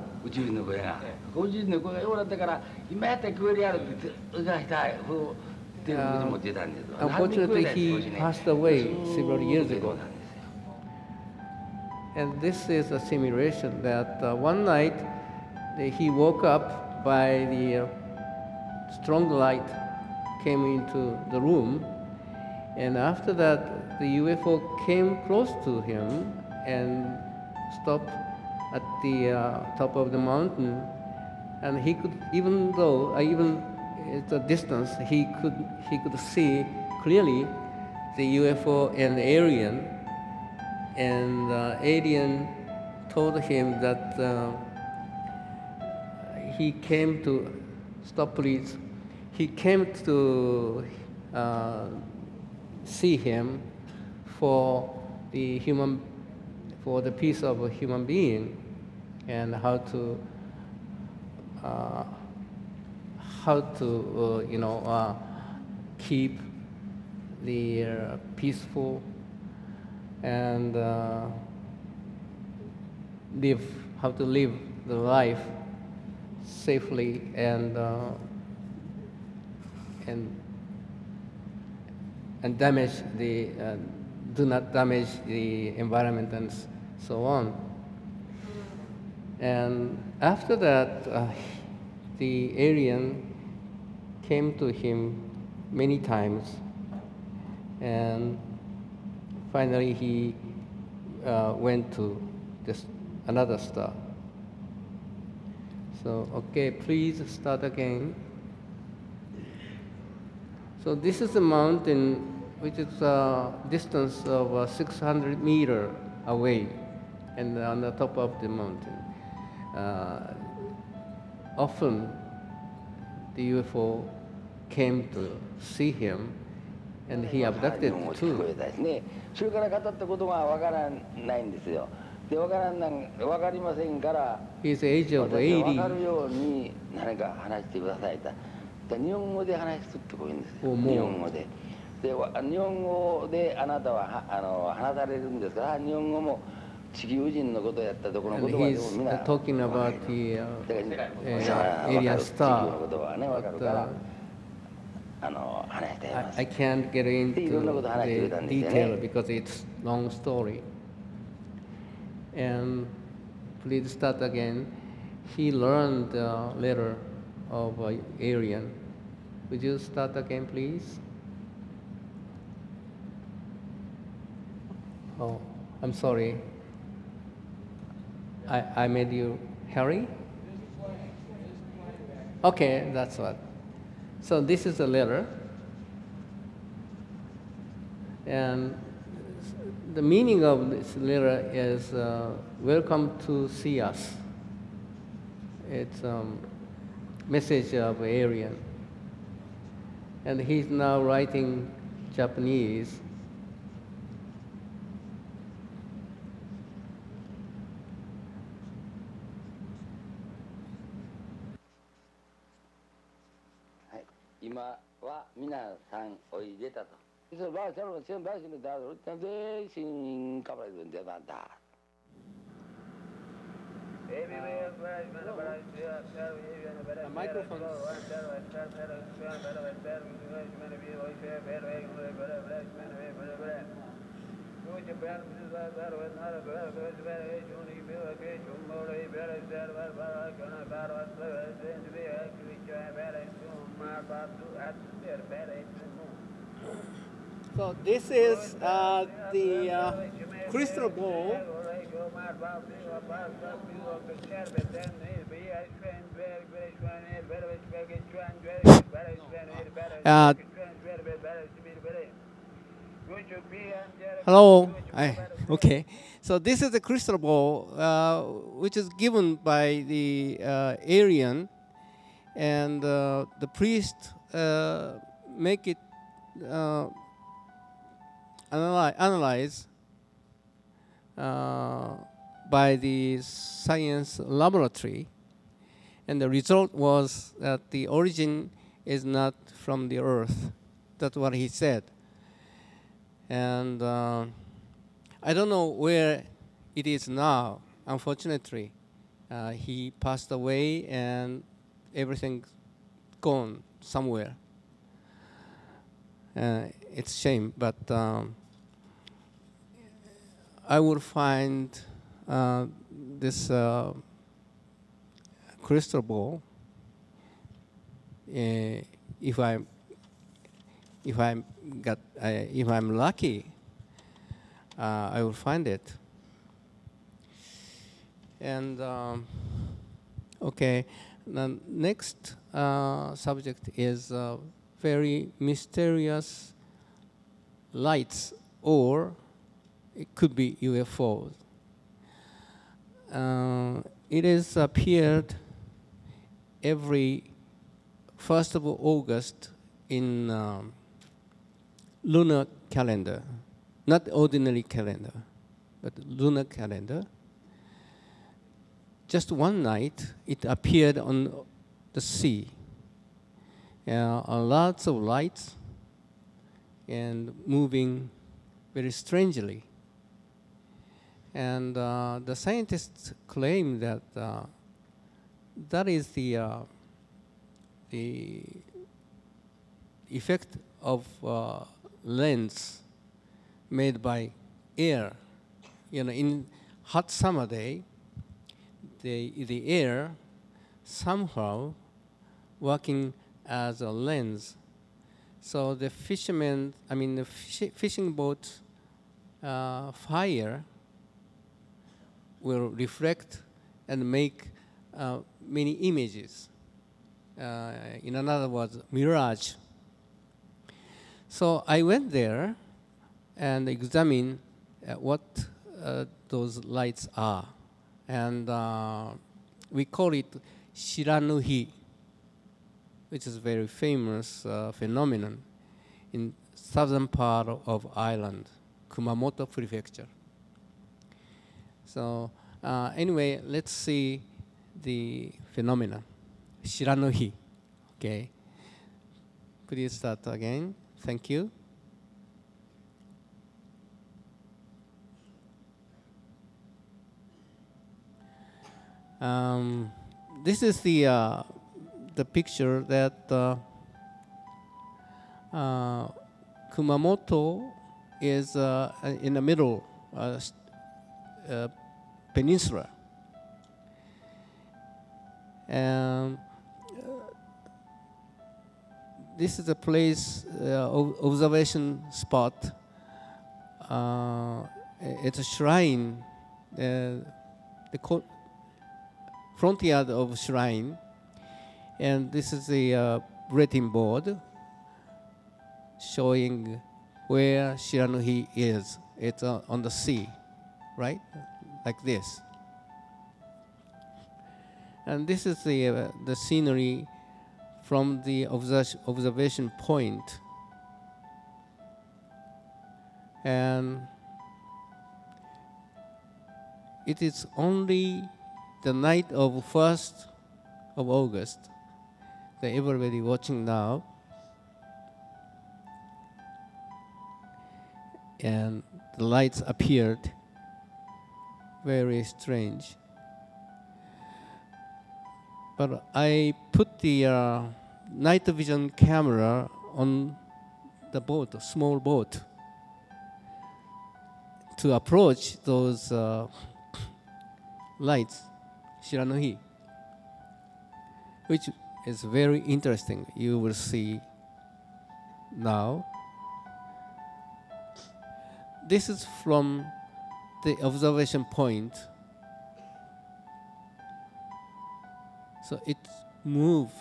Unfortunately, he passed away several years ago. And this is a simulation that one night he woke up by the strong light came into the room, and after that the UFO came close to him and stopped at the top of the mountain, and he could, even at a distance, he could see clearly the UFO and the alien, and the alien told him that he came to, stop please, he came to see him for the peace of a human being, and how to keep the peaceful and how to live the life safely and do not damage the environment and so on. And after that, the alien came to him many times, and finally he went to another star. So, okay, please start again. So this is a mountain which is a distance of 600 meters away, and on the top of the mountain. Often the UFO came to see him, and he abducted too. He's age of 80. Or more. で日本語であなたは話されるんですから、日本語も地球人のことやったところの言葉でもみんな talking about the alien star. I can't get into the detail because it's long story. And please start again. He learned the letter of alien. Would you start again, please? Oh, I'm sorry. I made you hurry? Okay, that's what. So this is a letter. And the meaning of this letter is, welcome to see us. It's a message of alien. And he's now writing Japanese. So this is the crystal ball. Hello. Okay. So this is the crystal ball, which is given by the alien, and the priest make it analyze by the science laboratory, and the result was that the origin is not from the earth. That's what he said. And I don't know where it is now. Unfortunately, he passed away and everything's gone somewhere. It's a shame, but I will find this crystal ball if I'm lucky. I will find it. And okay, the next subject is very mysterious lights, or it could be UFOs. It is appeared every 1st of August in lunar calendar, not ordinary calendar, but lunar calendar. Just one night, it appeared on the sea. Lots of lights and moving very strangely. And the scientists claim that that is the effect of lens made by air. You know, in hot summer day, the air somehow working as a lens. So the fishermen, the fishing boat fire will reflect and make many images. In other words, mirage. So I went there and examined what those lights are. And we call it Shiranuhi, which is a very famous phenomenon in southern part of island, Kumamoto Prefecture. So anyway, let's see the phenomena. Shiranuhi. Okay. Please start again. Thank you. This is the picture that Kumamoto is in the middle peninsula. And this is a place, observation spot. It's a shrine, the front yard of shrine, and this is the bulletin board showing where Shiranuhi is. It's on the sea, right? Like this. And this is the scenery from the observation point. And it is only the night of 1st of August that everybody watching now. And the lights appeared very strange. But I put the night vision camera on the boat, a small boat, to approach those lights, Shiranuhi, which is very interesting. You will see now. This is from the observation point. So it moves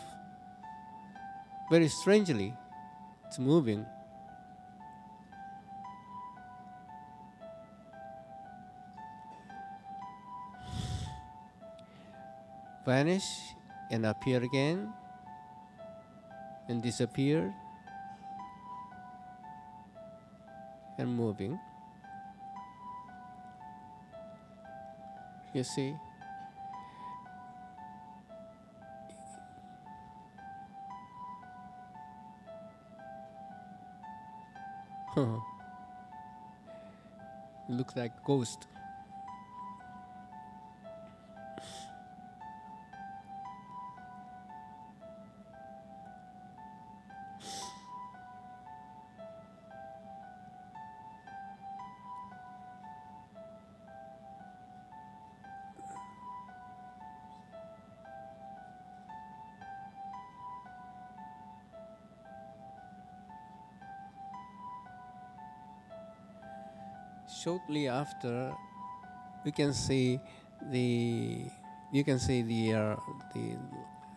very strangely. It's moving. Vanish and appear again and disappear and moving. You see? Looks like ghost. Shortly after, we can see the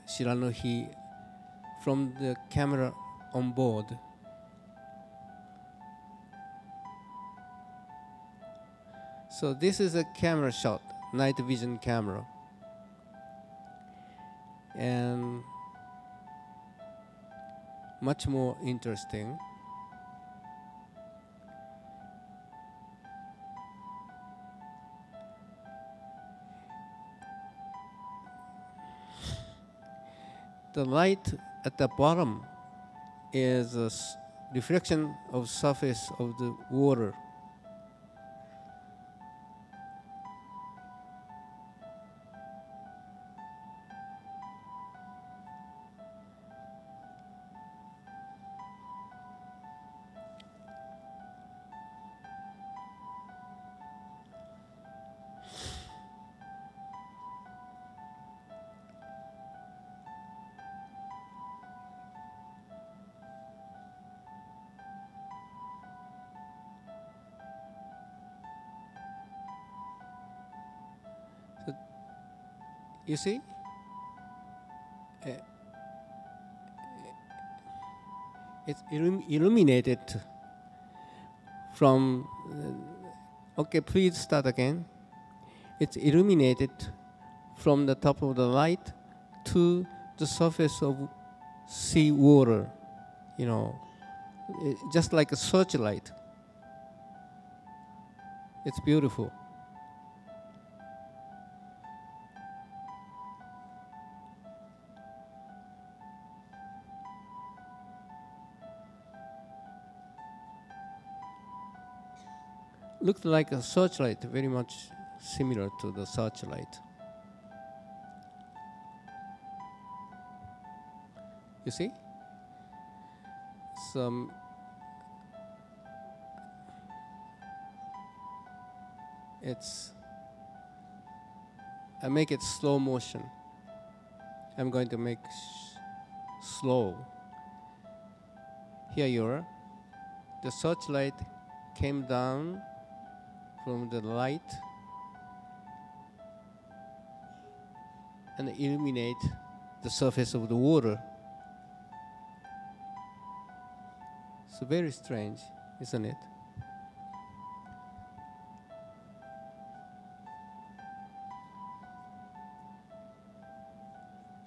Shiranuhi from the camera on board. So this is a camera shot, night vision camera, and much more interesting. The light at the bottom is a reflection of surface of the water. You see? It's illuminated from, okay, please start again. It's illuminated from the top of the light to the surface of sea water, you know, just like a searchlight. It's beautiful. Looked like a searchlight, very much similar to the searchlight. You see? Some I make it slow motion. I'm going to make slow. here you are. The searchlight came down from the light and illuminate the surface of the water. It's very strange, isn't it?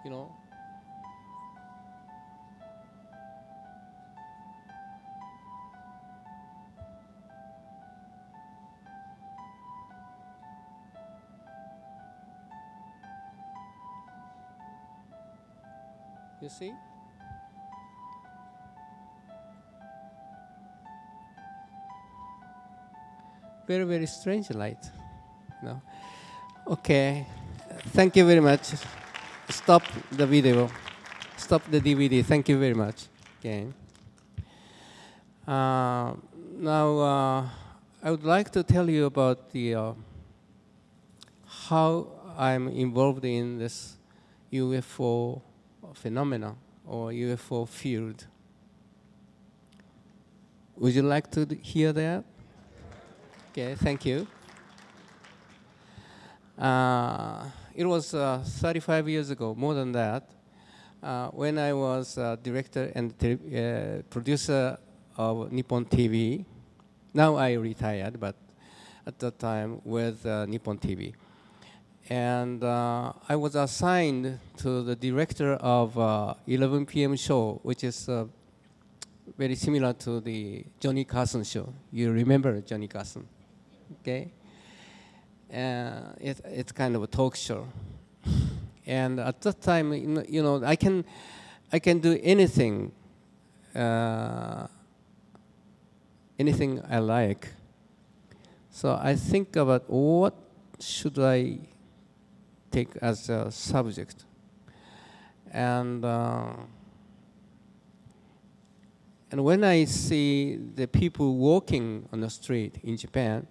You know, you see? Very, very strange light. No. Okay. Thank you very much. Stop the video. Stop the DVD. Thank you very much. Okay. Now, I would like to tell you about the how I'm involved in this UFO phenomena or UFO field. Would you like to hear that? Okay, thank you. It was 35 years ago, more than that, when I was director and producer of Nippon TV. Now I retired, but at that time with Nippon TV. And I was assigned to the director of 11 p.m. show, which is very similar to the Johnny Carson show. You remember Johnny Carson, okay? It's kind of a talk show. And at that time, you know, I can do anything, anything I like. So I think about what should I take as a subject. And when I see the people walking on the street in Japan,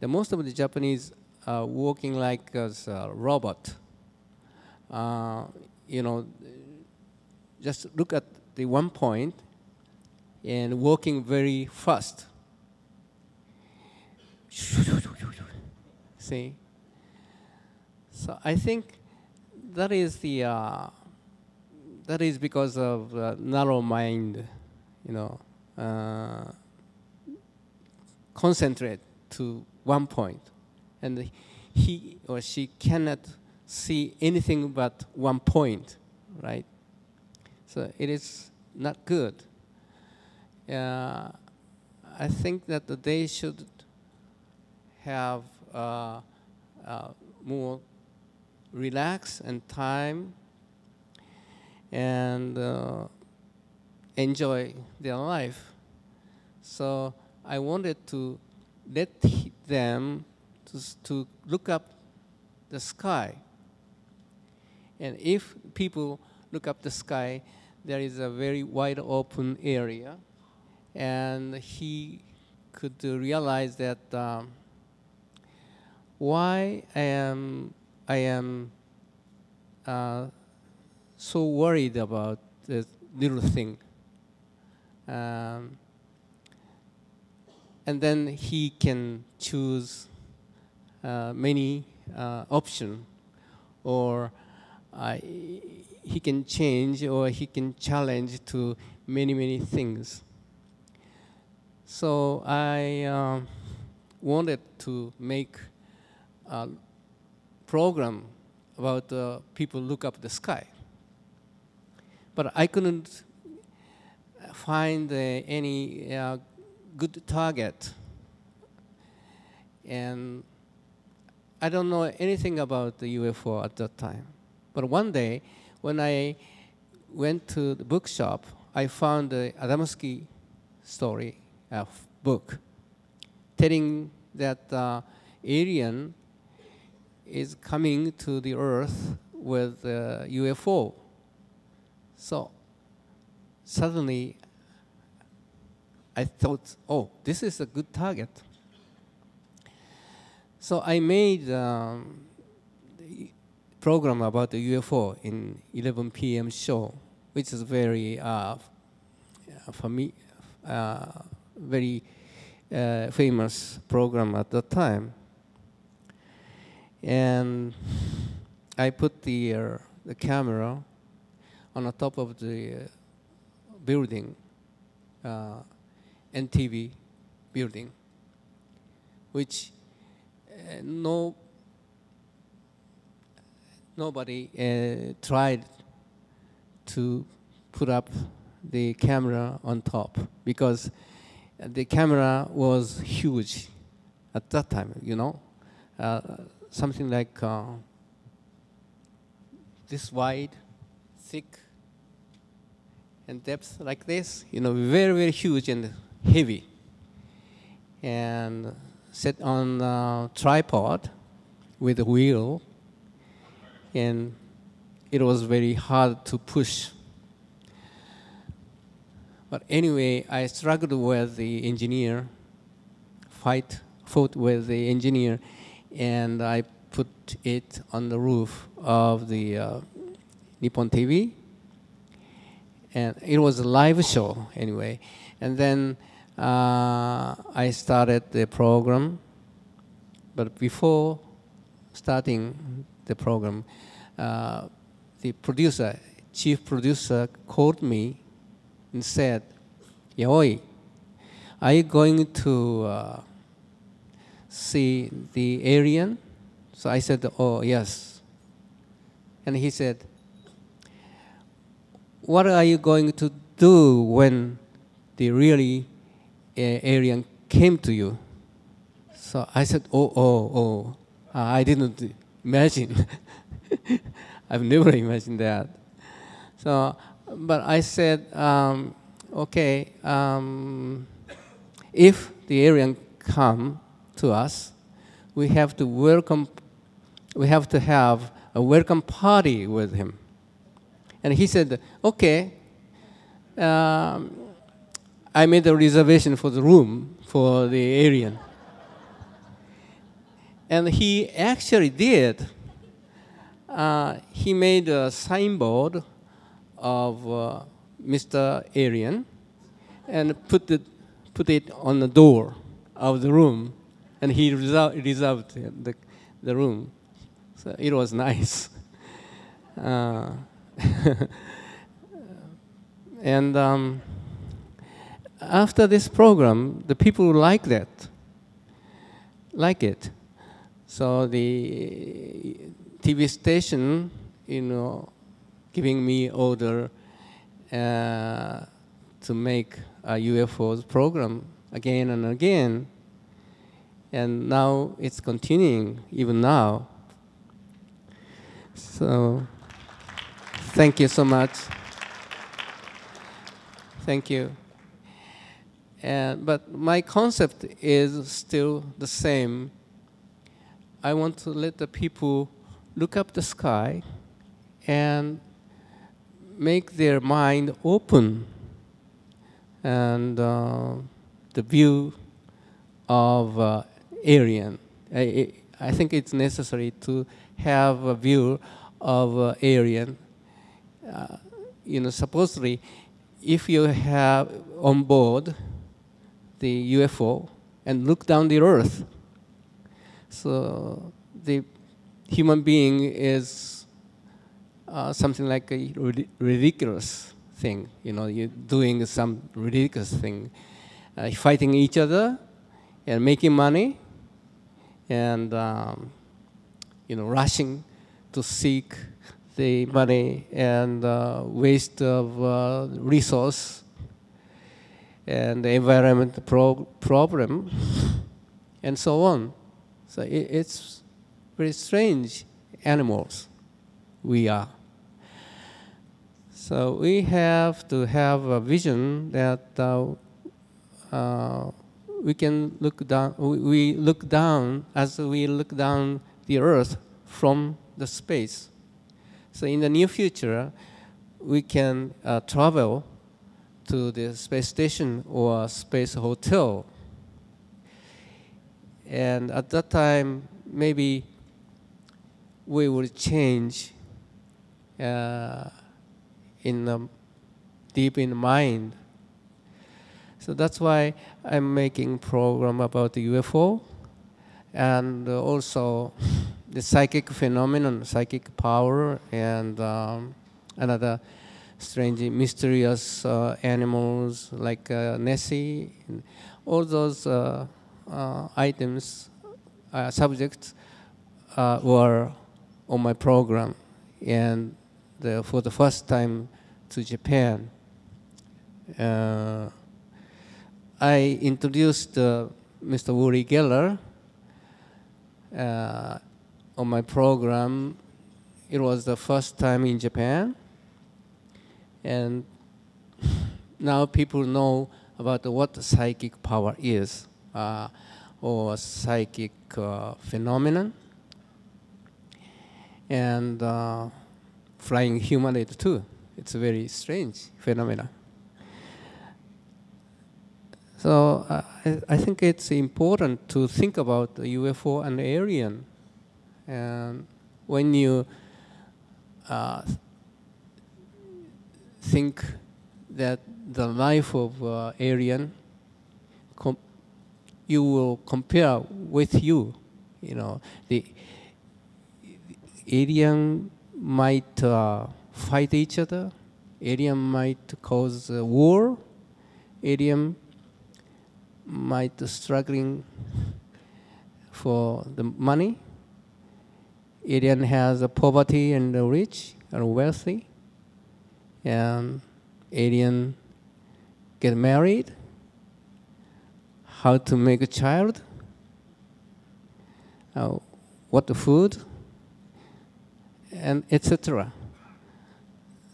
most of the Japanese are walking like as a robot. You know, just look at the one point and walking very fast. See? So I think that is the that is because of narrow mind, you know, concentrate to one point, and he or she cannot see anything but one point, right? So it is not good. I think that they should have more relax and time and enjoy their life. So I wanted to let them to look up the sky. And if people look up the sky, there is a very wide open area, and he could realize that why I am so worried about this little thing. And then he can choose many options, or he can change, or he can challenge to many, many things. So I wanted to make a program about people look up the sky. But I couldn't find any good target. And I don't know anything about the UFO at that time. But one day, when I went to the bookshop, I found the Adamski story book telling that alien is coming to the Earth with a UFO. So suddenly I thought, oh, this is a good target. So I made the program about the UFO in 11 p.m. show, which is very very famous program at that time. And I put the camera on the top of the building, NTV building, which nobody tried to put up the camera on top, because the camera was huge at that time, you know, something like this wide, thick, and depth like this, you know, very, very huge and heavy, and set on a tripod with a wheel, and it was very hard to push. But anyway, I struggled with the engineer, fought with the engineer, and I put it on the roof of the Nippon TV. And it was a live show anyway. And then I started the program. But before starting the program, the producer, chief producer, called me and said, "Yaoi, are you going to see the alien?" So I said, "Oh, yes." And he said, "What are you going to do when the really alien came to you?" So I said, oh, I didn't imagine. I've never imagined that. So, but I said, okay, if the alien come to us, we have to have a welcome party with him. And he said, okay. I made a reservation for the room for the alien. And he actually did. He made a signboard of Mr. Alien and put it on the door of the room, and he reserved the room. So it was nice. And after this program, the people like it. So the TV station, you know, giving me order to make a UFOs program again and again. And now it's continuing, even now. So thank you so much. Thank you. But my concept is still the same. I want to let the people look up the sky and make their mind open, and the view of alien. I think it's necessary to have a view of alien. You know, supposedly, if you have on board the UFO and look down the Earth, so the human being is something like a ridiculous thing. You know, you're doing some ridiculous thing, fighting each other and making money, and you know, rushing to seek the money and waste of resource and the environment problem and so on. So it's very strange animals we are. So we have to have a vision that we can look down. We look down as we look down the Earth from the space. So in the near future, we can travel to the space station or space hotel. And at that time, maybe we will change deep in the mind. So that's why I'm making program about the UFO and also the psychic phenomenon, psychic power, and another strange, mysterious animals like Nessie. All those items, subjects were on my program, and for the first time to Japan. I introduced Mr. Uri Geller on my program. It was the first time in Japan, and now people know about what psychic power is, or psychic phenomenon, and flying humanoid too. It's a very strange phenomenon. So I think it's important to think about the UFO and alien. And when you think that the life of alien, you will compare with you. You know, the alien might fight each other. Alien might cause war. Alien might struggling for the money. Alien has a poverty and the rich and wealthy. And alien get married. How to make a child. What the food. And etc.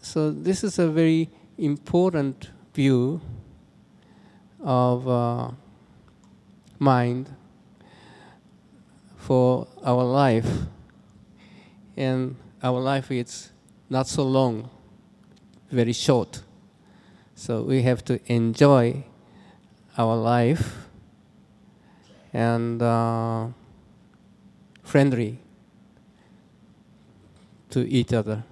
So this is a very important view of mind for our life. And our life is not so long, very short. So we have to enjoy our life and friendly to each other.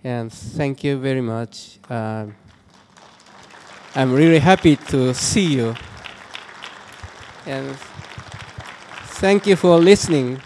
And thank you very much. I'm really happy to see you. And thank you for listening.